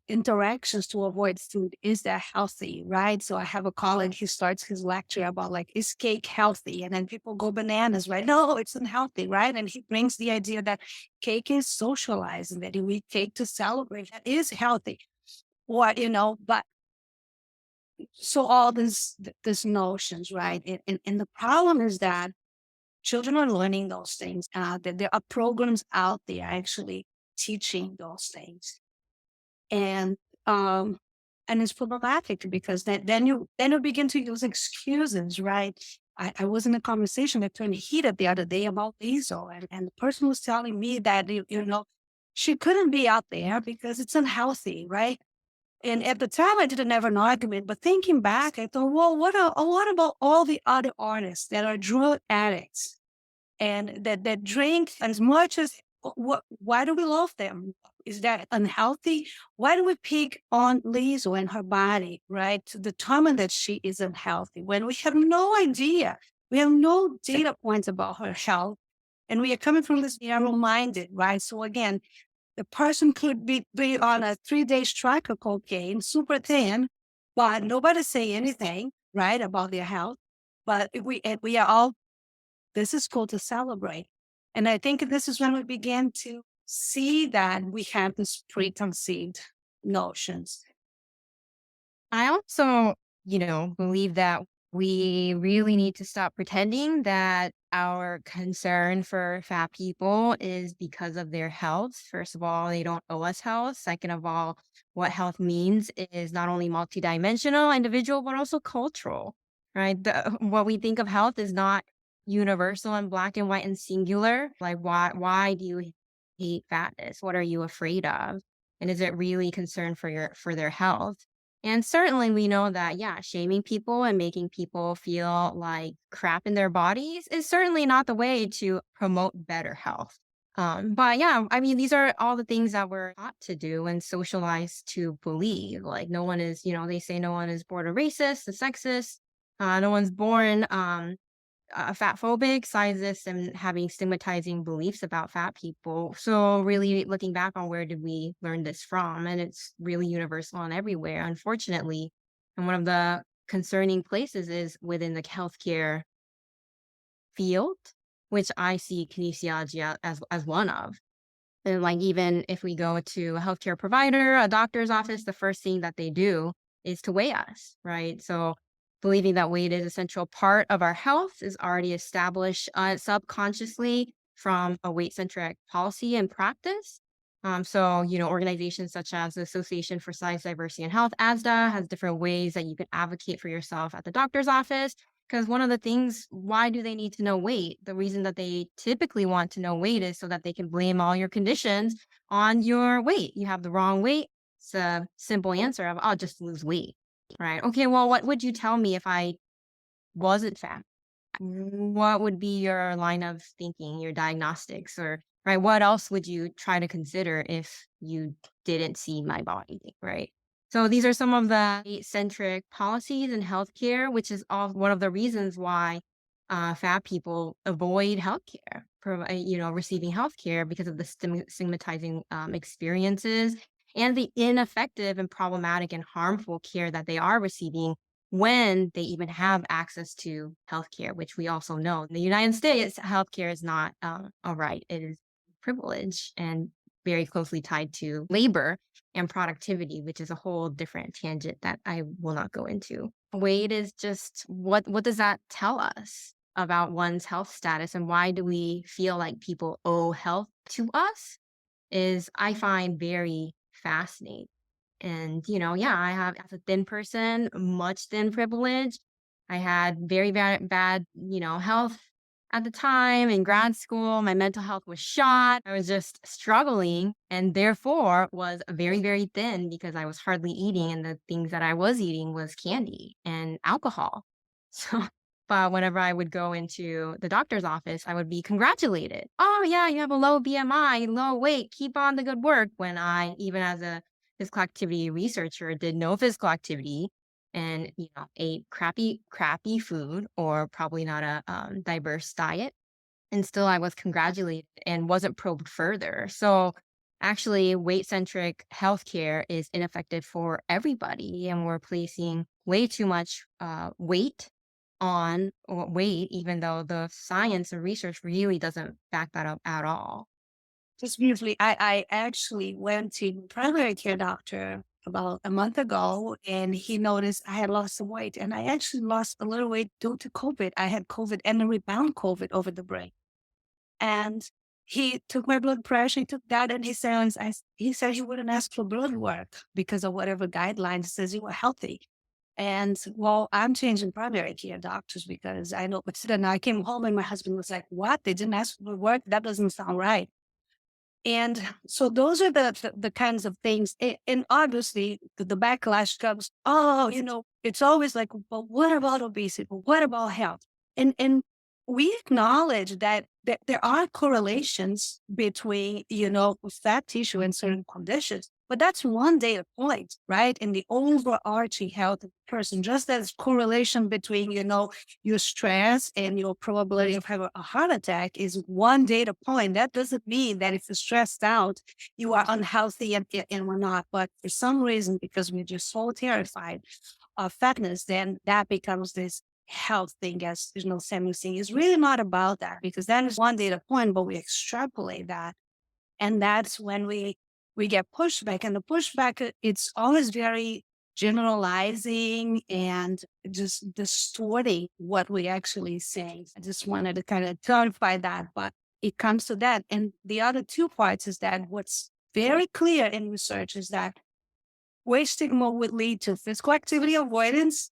interactions to avoid food, is that healthy, right? So I have a colleague, he starts his lecture about like, is cake healthy? And then people go bananas, right? No, it's unhealthy, right? And he brings the idea that cake is socialized and that we eat cake to celebrate. That is healthy. What, but so all these notions, right? And the problem is that children are learning those things. That there are programs out there actually teaching those things, and it's problematic because then you begin to use excuses, right? I was in a conversation that turned heated the other day about Lizzo, and the person was telling me that she couldn't be out there because it's unhealthy, right? And at the time, I didn't have an argument, but thinking back, I thought, well, what about all the other artists that are drug addicts and that drink as much as why do we love them? Is that unhealthy? Why do we pick on Lizzo and her body, right? To determine that she is unhealthy when we have no idea, we have no data points about her health. And we are coming from this narrow-minded, right? So again, the person could be on a 3-day strike of cocaine, super thin, but nobody say anything, right, about their health. But we are all, this is cool to celebrate. And I think this is when we began to see that we have these preconceived notions. I also, believe that we really need to stop pretending that our concern for fat people is because of their health. First of all, they don't owe us health. Second of all, what health means is not only multidimensional, individual, but also cultural, right? What we think of health is not universal and black and white and singular. Like, why do you hate fatness? What are you afraid of? And is it really concern for their health? And certainly we know that, yeah, shaming people and making people feel like crap in their bodies is certainly not the way to promote better health. But yeah, I mean, these are all the things that we're taught to do and socialized to believe. Like no one is, they say no one is born a racist, a sexist. No one's born fat phobic, sizist, and having stigmatizing beliefs about fat people. So really looking back on where did we learn this from? And it's really universal and everywhere, unfortunately. And one of the concerning places is within the healthcare field, which I see kinesiology as one of. And like even if we go to a healthcare provider, a doctor's office, the first thing that they do is to weigh us, right? So believing that weight is a central part of our health is already established subconsciously from a weight-centric policy and practice. So, organizations such as the Association for Size, Diversity, and Health, ASDA, has different ways that you can advocate for yourself at the doctor's office. Because one of the things, why do they need to know weight? The reason that they typically want to know weight is so that they can blame all your conditions on your weight. You have the wrong weight. It's a simple answer of, I'll just lose weight, right? Okay, well, what would you tell me if I wasn't fat? What would be your line of thinking, your diagnostics, or right? What else would you try to consider if you didn't see my body, right? So these are some of the weight-centric policies in healthcare, which is all one of the reasons why fat people avoid healthcare, receiving healthcare because of the stigmatizing experiences and the ineffective and problematic and harmful care that they are receiving when they even have access to healthcare, which we also know in the United States, healthcare is not a right; it is privilege and very closely tied to labor and productivity, which is a whole different tangent that I will not go into. Weight is just what does that tell us about one's health status and why do we feel like people owe health to us is I find very fascinating. And, yeah, I have, as a thin person, much thin privilege. I had very bad, health at the time in grad school. My mental health was shot. I was just struggling and therefore was very, very thin because I was hardly eating. And the things that I was eating was candy and alcohol. So, but whenever I would go into the doctor's office, I would be congratulated. Oh, yeah, you have a low BMI, low weight. Keep on the good work. When I, even as a physical activity researcher, did no physical activity and ate crappy food or probably not a diverse diet, and still I was congratulated and wasn't probed further. So actually weight-centric healthcare is ineffective for everybody, and we're placing way too much weight on weight, even though the science and research really doesn't back that up at all. Just briefly, I actually went to primary care doctor about a month ago, and he noticed I had lost some weight, and I actually lost a little weight due to COVID. I had COVID and a rebound COVID over the break, and he took my blood pressure. He took that, and he said he wouldn't ask for blood work because of whatever guidelines says you were healthy. And well, I'm changing primary care doctors because I know. But then I came home, and my husband was like, "What? They didn't ask for blood work? That doesn't sound right." And so those are the kinds of things. And obviously the backlash comes, oh, it's always like, but what about obesity? But what about health? And we acknowledge that there are correlations between, fat tissue and certain conditions. But that's one data point, right? In the overarching health of the person, just as correlation between, your stress and your probability of having a heart attack is one data point. That doesn't mean that if you're stressed out, you are unhealthy and we're not. But for some reason, because we're just so terrified of fatness, then that becomes this health thing, as Sae-Mi was saying. It's really not about that, because that is one data point, but we extrapolate that. And that's when we get pushback. And the pushback, it's always very generalizing and just distorting what we actually say. I just wanted to kind of clarify that, but it comes to that. And the other two parts is that what's very clear in research is that weight stigma would lead to physical activity avoidance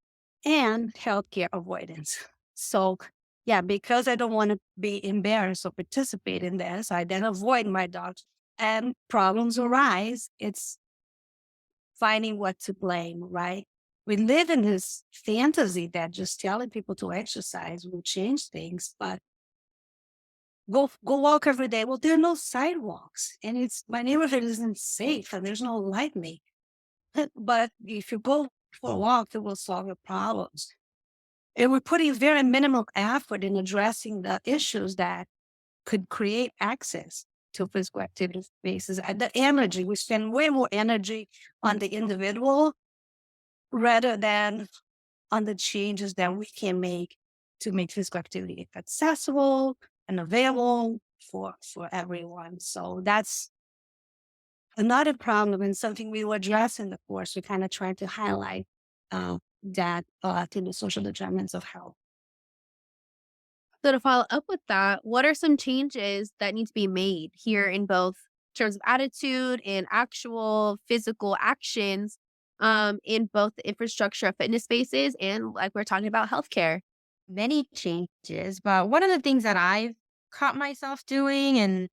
and healthcare avoidance. So yeah, because I don't want to be embarrassed or participate in this, I then avoid my doctor, and problems arise. It's finding what to blame, right? We live in this fantasy that just telling people to exercise will change things, but go walk every day. Well, there are no sidewalks, and my neighborhood isn't safe, and there's no lightning. But if you go for a walk, it will solve your problems. And we're putting very minimal effort in addressing the issues that could create access to physical activity spaces. And the energy, we spend way more energy on the individual rather than on the changes that we can make to make physical activity accessible and available for everyone. So that's another problem, and something we will address in the course. We kind of try to highlight that to the social determinants of health. So to follow up with that, what are some changes that need to be made here in both terms of attitude and actual physical actions in both the infrastructure of fitness spaces and like we're talking about healthcare? Many changes, but one of the things that I've caught myself doing, and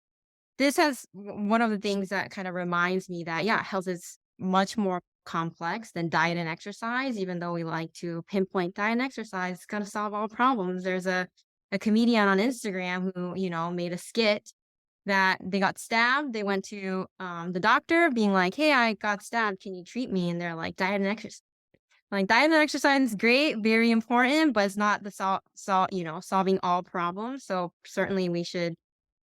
this has one of the things that kind of reminds me that, yeah, health is much more complex than diet and exercise, even though we like to pinpoint diet and exercise is going to solve all problems. There's a comedian on Instagram who, made a skit that they got stabbed. They went to the doctor being like, hey, I got stabbed. Can you treat me? And they're like, diet and exercise. Like, diet and exercise is great, very important, but it's not the solving all problems. So certainly we should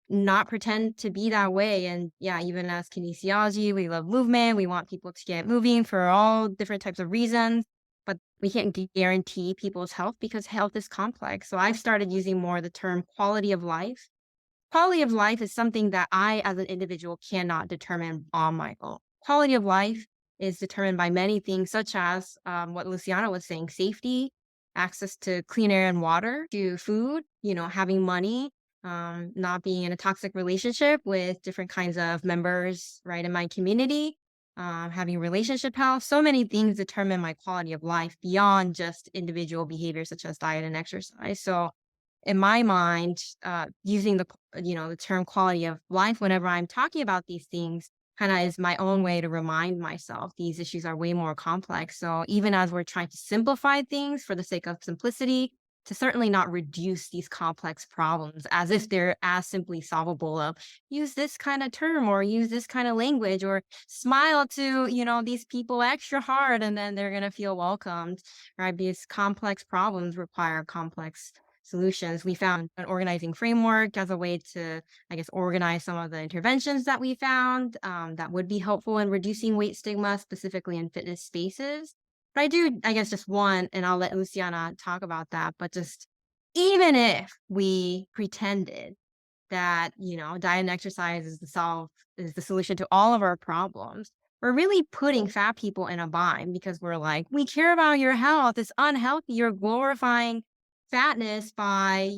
not pretend to be that way. And yeah, even as kinesiology, we love movement. We want people to get moving for all different types of reasons, but we can't guarantee people's health because health is complex. So I've started using more the term quality of life. Quality of life is something that I, as an individual, cannot determine on my own. Quality of life is determined by many things, such as what Luciana was saying: safety, access to clean air and water, to food, having money, not being in a toxic relationship with different kinds of members, right, in my community, having relationship health. So many things determine my quality of life beyond just individual behaviors such as diet and exercise. So in my mind, using the term quality of life whenever I'm talking about these things kind of is my own way to remind myself these issues are way more complex. So even as we're trying to simplify things for the sake of simplicity, to certainly not reduce these complex problems as if they're as simply solvable of use this kind of term or use this kind of language or smile to, these people extra hard and then they're going to feel welcomed, right? These complex problems require complex solutions. We found an organizing framework as a way to, I guess, organize some of the interventions that we found that would be helpful in reducing weight stigma, specifically in fitness spaces. But I do, I guess, just one, and I'll let Luciana talk about that, but just even if we pretended that, diet and exercise is the solution to all of our problems, we're really putting fat people in a bind because we're like, we care about your health. It's unhealthy. You're glorifying fatness by,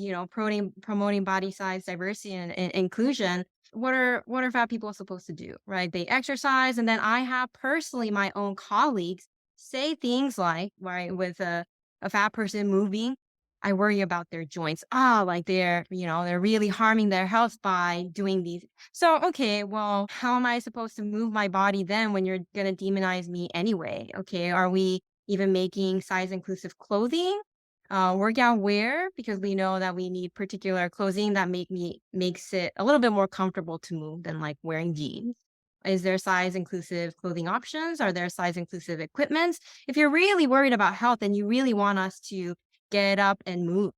promoting body size diversity and inclusion. What are fat people supposed to do, right? They exercise. And then I have personally my own colleagues say things like, right, with a fat person moving, I worry about their joints. Like they're really harming their health by doing these. So, okay, well, how am I supposed to move my body then when you're going to demonize me anyway? Okay, are we even making size inclusive clothing? Workout wear, because we know that we need particular clothing that makes it a little bit more comfortable to move than like wearing jeans. Is there size inclusive clothing options? Are there size inclusive equipments? If you're really worried about health and you really want us to get up and move,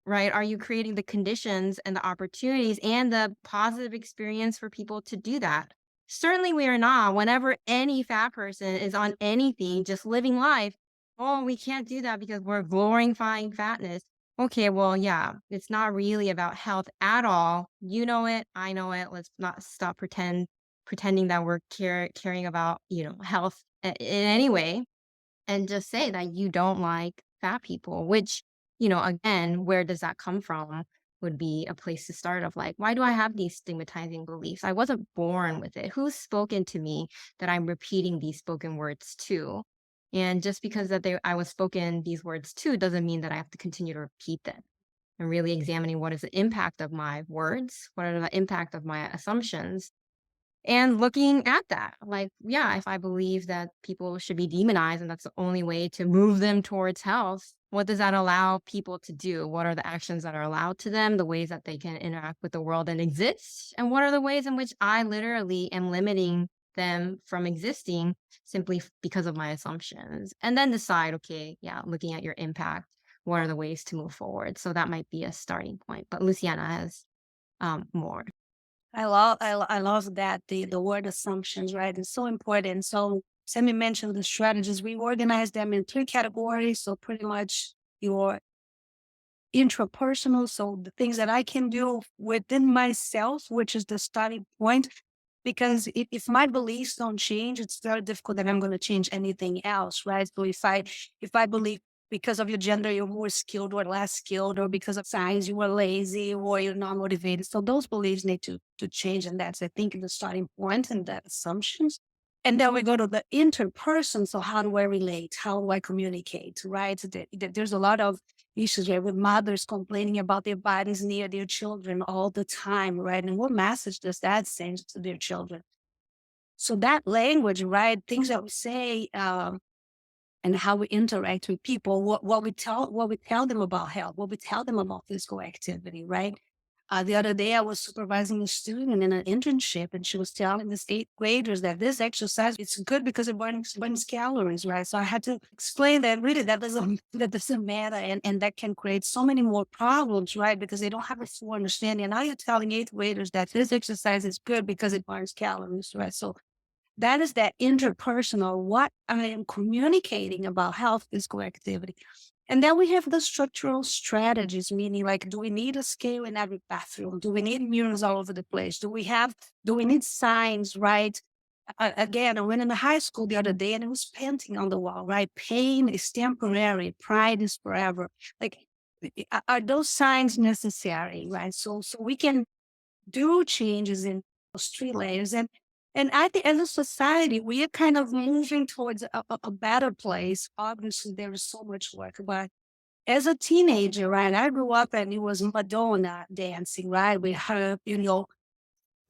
right? Are you creating the conditions and the opportunities and the positive experience for people to do that? Certainly we are not. Whenever any fat person is on anything, just living life, oh, we can't do that because we're glorifying fatness. Okay, well, yeah, it's not really about health at all. You know it, I know it. Let's not stop pretending that we're caring about, health in any way, and just say that you don't like fat people, which, again, where does that come from? Would be a place to start of like, why do I have these stigmatizing beliefs? I wasn't born with it. Who's spoken to me that I'm repeating these spoken words to? And just because I was spoken these words to doesn't mean that I have to continue to repeat them. And really examining what is the impact of my words, what are the impact of my assumptions, and looking at that, like, yeah, if I believe that people should be demonized and that's the only way to move them towards health, what does that allow people to do? What are the actions that are allowed to them, the ways that they can interact with the world and exist? And what are the ways in which I literally am limiting them from existing simply because of my assumptions? And then decide, okay, yeah, looking at your impact, what are the ways to move forward? So that might be a starting point. But Luciana has more. I love that the word assumptions, right? It's so important. So Sae-Mi mentioned the strategies. We organize them in three categories. So pretty much your intrapersonal, so the things that I can do within myself, which is the starting point. Because if my beliefs don't change, it's very difficult that I'm going to change anything else, right? So if I believe because of your gender you're more skilled or less skilled, or because of size you are lazy or you're not motivated, so those beliefs need to change, and that's, I think, the starting point and the assumptions. And then we go to the interperson. So how do I relate? How do I communicate? Right? There's a lot of issues, right, with mothers complaining about their bodies near their children all the time, right? And what message does that send to their children? So that language, right, things that we say, and how we interact with people, what we tell them about health, what we tell them about physical activity, right? The other day, I was supervising a student in an internship, and she was telling this eighth graders that this exercise it's good because it burns calories, right? So I had to explain that really that doesn't matter, and that can create so many more problems, right? Because they don't have a full understanding. And now you're telling eighth graders that this exercise is good because it burns calories, right? So that is that interpersonal, what I am communicating about health, physical activity. And then we have the structural strategies, meaning like, do we need a scale in every bathroom? Do we need mirrors all over the place? Do we need signs, right? Again, I went in the high school the other day and it was painting on the wall, right? Pain is temporary, pride is forever. Like, are those signs necessary, right? So we can do changes in those three layers. And I think as a society, we are kind of moving towards a better place. Obviously, there is so much work, but as a teenager, right, I grew up and it was Madonna dancing, right, with her,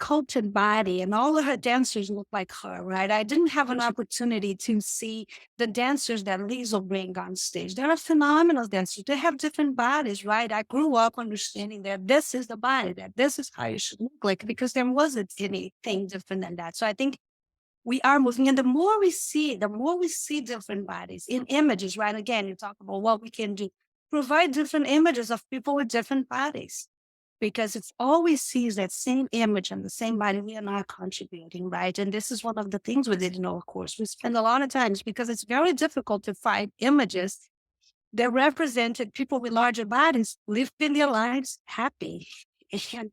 sculpted body, and all of her dancers looked like her, right? I didn't have an opportunity to see the dancers that Lizzo bring on stage. They're phenomenal dancers. They have different bodies, right? I grew up understanding that this is the body, that this is how you should look like, because there wasn't anything different than that. So I think we are moving, and the more we see different bodies in images, right? Again, you talk about what we can do, provide different images of people with different bodies, because if all we see is that same image and the same body, we are not contributing, right? And this is one of the things we didn't know, of course. We spend a lot of times, because it's very difficult to find images that represented people with larger bodies living their lives happy and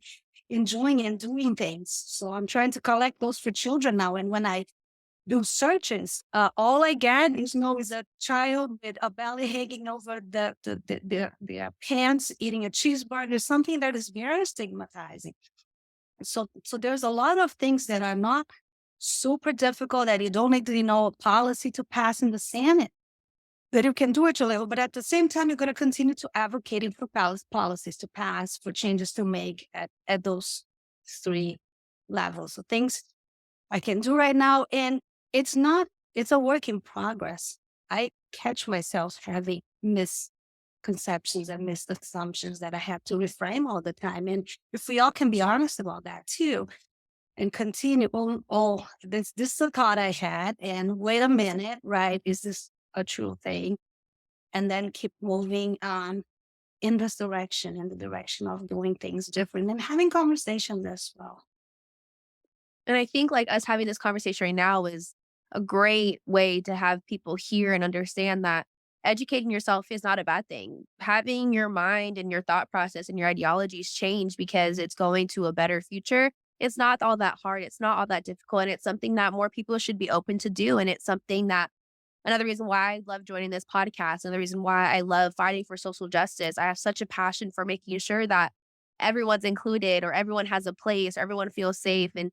enjoying and doing things. So I'm trying to collect those for children now. And when I do searches, all I get is a child with a belly hanging over the pants, eating a cheeseburger, something that is very stigmatizing. So there's a lot of things that are not super difficult, that you don't need to a policy to pass in the Senate, that you can do at your level. But at the same time, you're going to continue to advocate for policies to pass, for changes to make at those three levels. So things I can do right now. And it's a work in progress. I catch myself having misconceptions and misassumptions that I have to reframe all the time. And if we all can be honest about that too, and continue. Oh, this is a thought I had, and wait a minute, right? Is this a true thing? And then keep moving in this direction, in the direction of doing things different and having conversations as well. And I think like us having this conversation right now is a great way to have people hear and understand that educating yourself is not a bad thing. Having your mind and your thought process and your ideologies change because it's going to a better future. It's not all that hard. It's not all that difficult. And it's something that more people should be open to do. And it's something that another reason why I love joining this podcast, another reason why I love fighting for social justice. I have such a passion for making sure that everyone's included or everyone has a place or everyone feels safe. And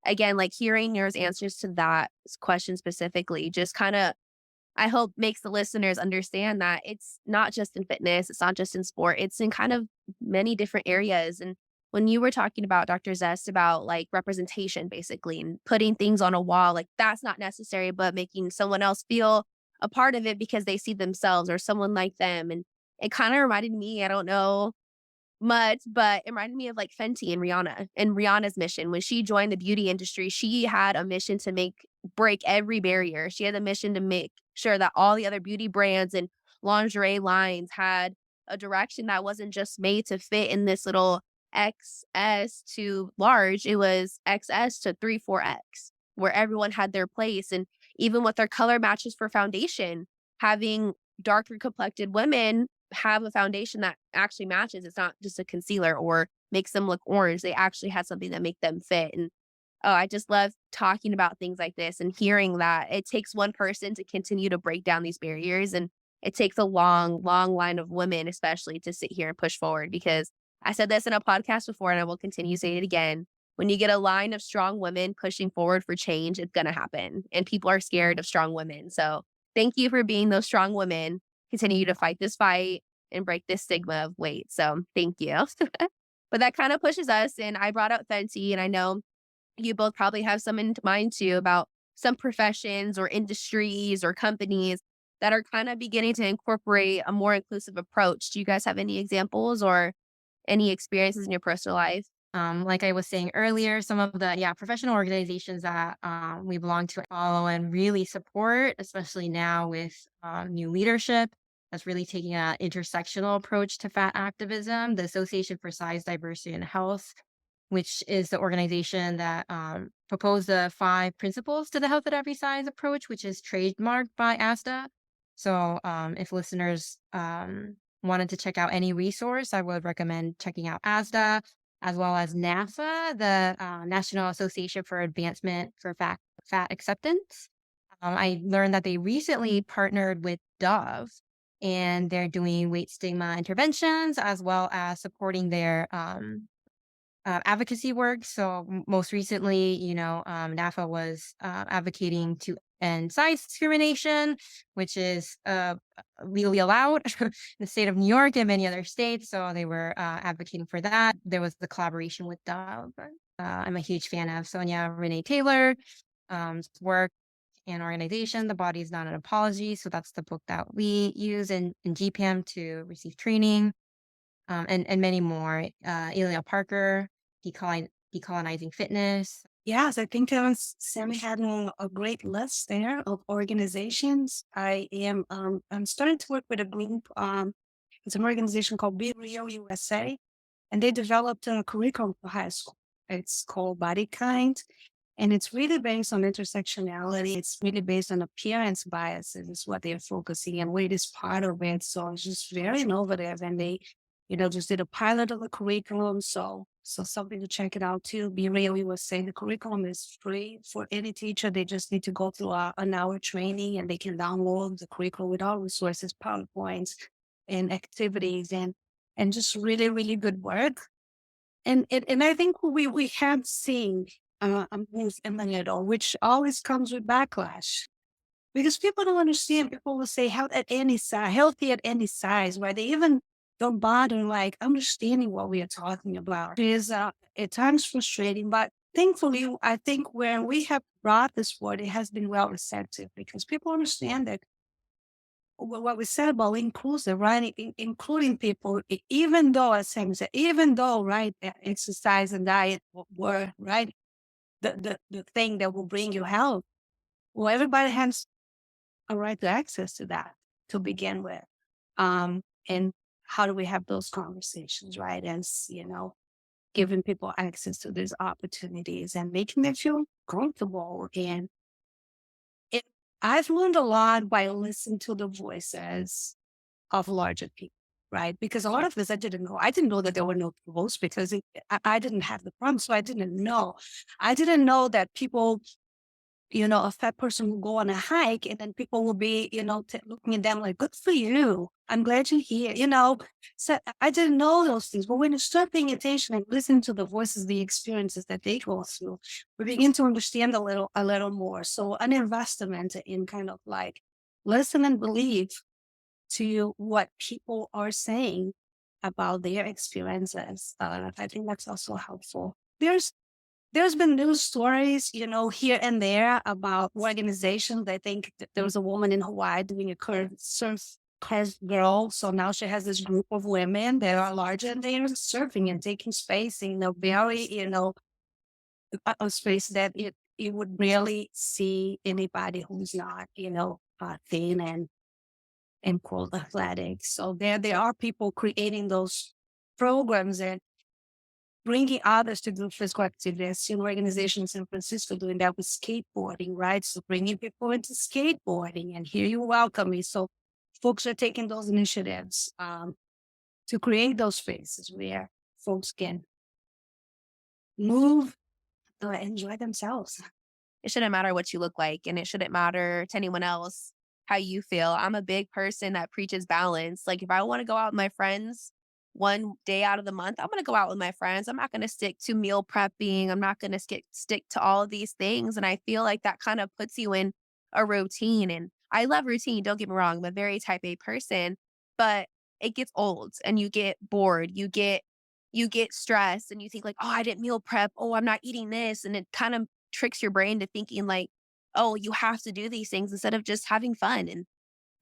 again, like hearing your answers to that question specifically just kind of, I hope, makes the listeners understand that it's not just in fitness, it's not just in sport, it's in kind of many different areas. And when you were talking about Dr. Zest about like representation basically and putting things on a wall, like that's not necessary, but making someone else feel a part of it because they see themselves or someone like them. And it kind of reminded me, I don't know much, but it reminded me of like Fenty and Rihanna's mission. When she joined the beauty industry, she had a mission to break every barrier. She had a mission to make sure that all the other beauty brands and lingerie lines had a direction that wasn't just made to fit in this little XS to large. It was XS to 3, 4X, where everyone had their place. And even with their color matches for foundation, having darker complected women have a foundation that actually matches. It's not just a concealer or makes them look orange. They actually had something that make them fit. And oh, I just love talking about things like this and hearing that it takes one person to continue to break down these barriers. And it takes a long, long line of women, especially, to sit here and push forward. Because I said this in a podcast before, and I will continue saying it again. When you get a line of strong women pushing forward for change, it's going to happen. And people are scared of strong women. So thank you for being those strong women. Continue to fight this fight and break this stigma of weight. So thank you. But that kind of pushes us. And I brought up Fenty, and I know you both probably have some in mind too about some professions or industries or companies that are kind of beginning to incorporate a more inclusive approach. Do you guys have any examples or any experiences in your personal life? Like I was saying earlier, some of the professional organizations that we belong to follow and really support, especially now with new leadership that's really taking an intersectional approach to fat activism. The Association for Size, Diversity, and Health, which is the organization that proposed the 5 principles to the health at every size approach, which is trademarked by ASDA. So if listeners wanted to check out any resource, I would recommend checking out ASDA, as well as NAFA, the National Association for Advancement for Fat Acceptance. I learned that they recently partnered with Dove, and they're doing weight stigma interventions as well as supporting their advocacy work. So most recently, NAFA was advocating to end size discrimination, which is legally allowed in the state of New York and many other states. So they were advocating for that. There was the collaboration with Dove. I'm a huge fan of Sonia Renee Taylor work and organization. The Body is Not an Apology. So that's the book that we use in GPAM to receive training, and many more. Elia Parker, Decolonizing Fitness. Yes, I think Sammy had a great list there of organizations. I'm starting to work with a group. It's an organization called Be Real USA, and they developed a curriculum for high school. It's called Body Kind, and it's really based on intersectionality. It's really based on appearance biases, is what they're focusing, and weight is part of it. So it's just very innovative, and they just did a pilot of the curriculum. So something to check it out too. Be Real USA. The curriculum is free for any teacher. They just need to go through an hour training, and they can download the curriculum with all resources, PowerPoints, and activities, and just really, really good work. And I think we have seen a move in the middle, which always comes with backlash. Because people don't understand. People will say health at any size, healthy at any size, right? They even don't bother like understanding what we are talking about. It is at times frustrating, but thankfully, I think when we have brought this forward, it has been well receptive because people understand that what we said about inclusive, right? Including people, even though, as Sam said, even though, right, exercise and diet were, right, the thing that will bring you health. Well, everybody has a right to access to that to begin with. And how do we have those conversations, right? As giving people access to these opportunities and making them feel comfortable. And it, I've learned a lot by listening to the voices of larger people, right? Because a lot of this I didn't know. I didn't know that there were no rules because I didn't have the problem. So I didn't know. I didn't know that people, a fat person will go on a hike and then people will be, looking at them like, good for you. I'm glad you're here. So I didn't know those things. But when you start paying attention and listening to the voices, the experiences that they go through, we begin to understand a little more. So an investment in kind of like listen and believe to what people are saying about their experiences. I think that's also helpful. There's been news stories, here and there about organizations. I think there was a woman in Hawaii doing a surf class girl. So now she has this group of women that are larger and they are surfing and taking space in a very, a space that you would rarely see anybody who's not, thin and quote athletic. So there are people creating those programs and bringing others to do physical activity. I've seen organizations in San Francisco doing that with skateboarding, right? So bringing people into skateboarding, and here you welcome me. So folks are taking those initiatives to create those spaces where folks can move, enjoy themselves. It shouldn't matter what you look like, and it shouldn't matter to anyone else how you feel. I'm a big person that preaches balance. Like if I want to go out with my friends one day out of the month, I'm going to go out with my friends. I'm not going to stick to meal prepping. I'm not going to stick to all of these things. And I feel like that kind of puts you in a routine. And I love routine. Don't get me wrong. I'm a very type A person, but it gets old and you get bored. You get stressed and you think like, oh, I didn't meal prep. Oh, I'm not eating this. And it kind of tricks your brain to thinking like, oh, you have to do these things instead of just having fun and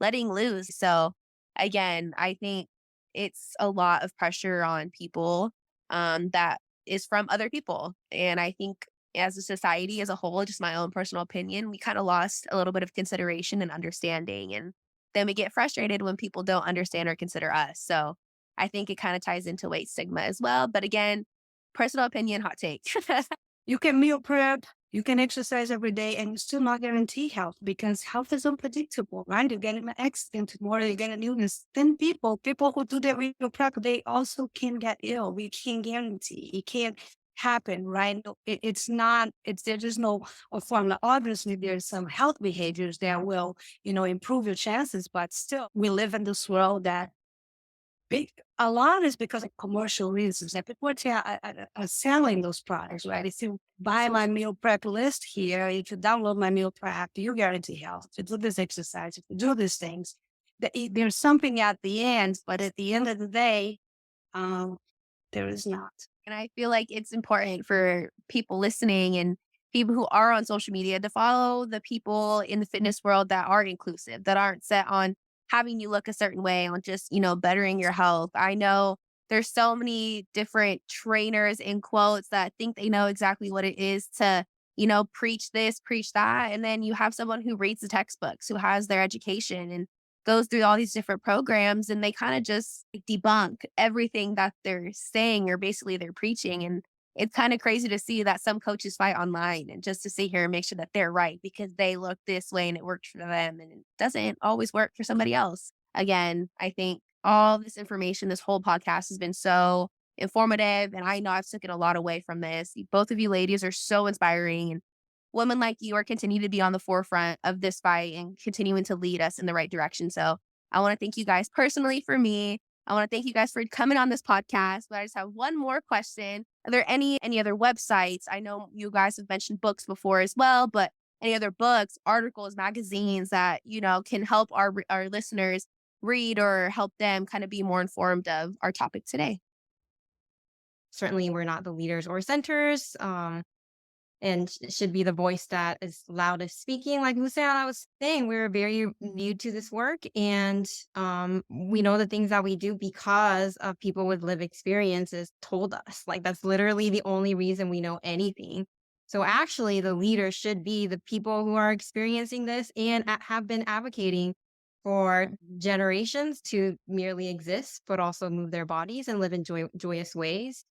letting loose. So again, I think it's a lot of pressure on people that is from other people. And I think as a society as a whole, just my own personal opinion, we kind of lost a little bit of consideration and understanding. And then we get frustrated when people don't understand or consider us. So I think it kind of ties into weight stigma as well. But again, personal opinion, hot take. You can meal prep, you can exercise every day, and you still not guarantee health because health is unpredictable, right? You get an accident tomorrow, you get an illness. Then people who do their meal prep, they also can get ill. We can't guarantee. It can't happen, right? No, there's just no formula. Obviously, there's some health behaviors that will, improve your chances, but still, we live in this world that a lot is because of commercial reasons. And people are selling those products, right? If you buy my meal prep list here, if you download my meal prep, you guarantee health. If you do this exercise, if you do these things, there's something at the end, but at the end of the day, there is not. And I feel like it's important for people listening and people who are on social media to follow the people in the fitness world that are inclusive, that aren't set on having you look a certain way, on just, bettering your health. I know there's so many different trainers in quotes that think they know exactly what it is to, preach this, preach that. And then you have someone who reads the textbooks, who has their education and goes through all these different programs, and they kind of just debunk everything that they're saying or basically they're preaching. And it's kind of crazy to see that some coaches fight online and just to sit here and make sure that they're right because they look this way and it worked for them and it doesn't always work for somebody else. Again, I think all this information, this whole podcast has been so informative, and I know I've taken a lot away from this. Both of you ladies are so inspiring, and women like you are continuing to be on the forefront of this fight and continuing to lead us in the right direction. So I want to thank you guys personally for me. I want to thank you guys for coming on this podcast. But I just have one more question. Are there any other websites? I know you guys have mentioned books before as well, but any other books, articles, magazines that, can help our listeners read or help them kind of be more informed of our topic today? Certainly, we're not the leaders or centers. And should be the voice that is loudest speaking. Like Luciana was saying, we're very new to this work, and we know the things that we do because of people with lived experiences told us. Like that's literally the only reason we know anything. So actually, the leaders should be the people who are experiencing this and have been advocating for generations to merely exist, but also move their bodies and live in joyous ways.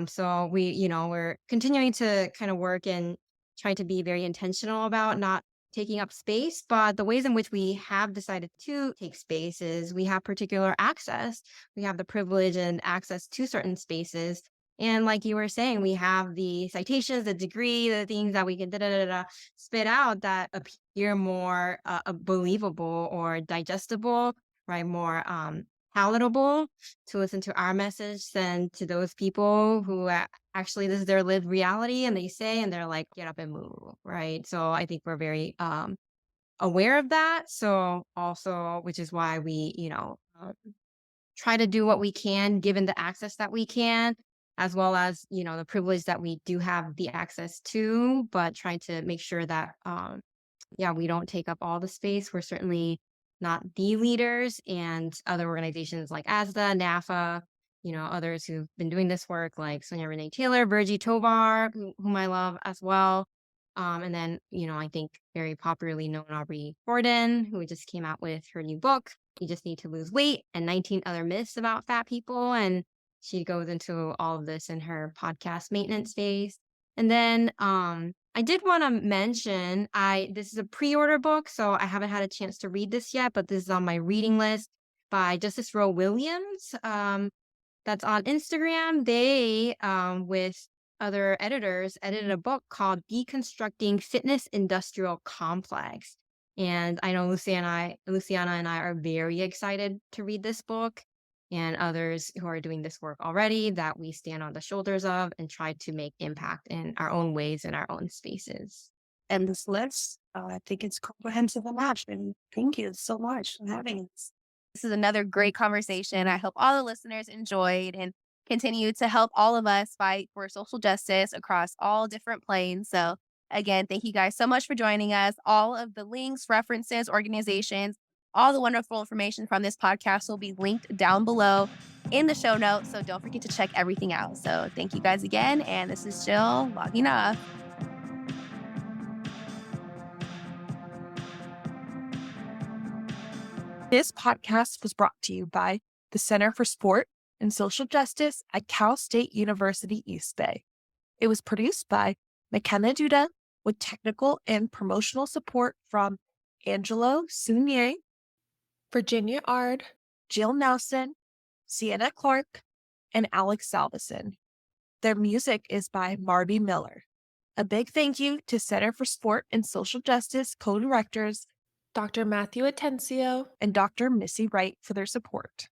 So we're continuing to kind of work and try to be very intentional about not taking up space. But the ways in which we have decided to take space is we have particular access. We have the privilege and access to certain spaces. And like you were saying, we have the citations, the degree, the things that we can spit out that appear more believable or digestible, right? More palatable to listen to our message than to those people who actually this is their lived reality and they say and they're like, get up and move, right? So I think we're very aware of that. So also, which is why we, try to do what we can given the access that we can, as well as, the privilege that we do have the access to, but trying to make sure that, we don't take up all the space. We're certainly not the leaders, and other organizations like ASDA, NAFA, others who've been doing this work like Sonia Renee Taylor, Virgie Tovar, whom I love as well. And then, I think very popularly known Aubrey Gordon, who just came out with her new book, You Just Need to Lose Weight, and 19 Other Myths About Fat People. And she goes into all of this in her podcast Maintenance Phase. And then I did want to mention, this is a pre-order book, so I haven't had a chance to read this yet, but this is on my reading list by Justice Roe Williams. That's on Instagram. They, with other editors, edited a book called Deconstructing Fitness Industrial Complex. And I know Luciana and I are very excited to read this book, and others who are doing this work already that we stand on the shoulders of and try to make impact in our own ways, in our own spaces. And this list, I think it's comprehensive enough. And thank you so much for having us. This is another great conversation. I hope all the listeners enjoyed and continue to help all of us fight for social justice across all different planes. So again, thank you guys so much for joining us. All of the links, references, organizations, all the wonderful information from this podcast will be linked down below in the show notes. So don't forget to check everything out. So thank you guys again. And this is Jill logging off. This podcast was brought to you by the Center for Sport and Social Justice at Cal State University East Bay. It was produced by McKenna Duda with technical and promotional support from Angelo Sunier, Virginia Ard, Jill Nelson, Sienna Clark, and Alex Salveson. Their music is by Marby Miller. A big thank you to Center for Sport and Social Justice co-directors Dr. Matthew Atencio and Dr. Missy Wright for their support.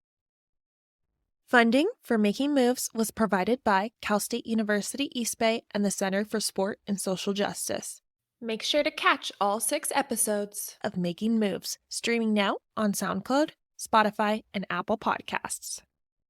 Funding for Making Moves was provided by Cal State University East Bay and the Center for Sport and Social Justice. Make sure to catch all 6 episodes of Making Moves, streaming now on SoundCloud, Spotify, and Apple Podcasts.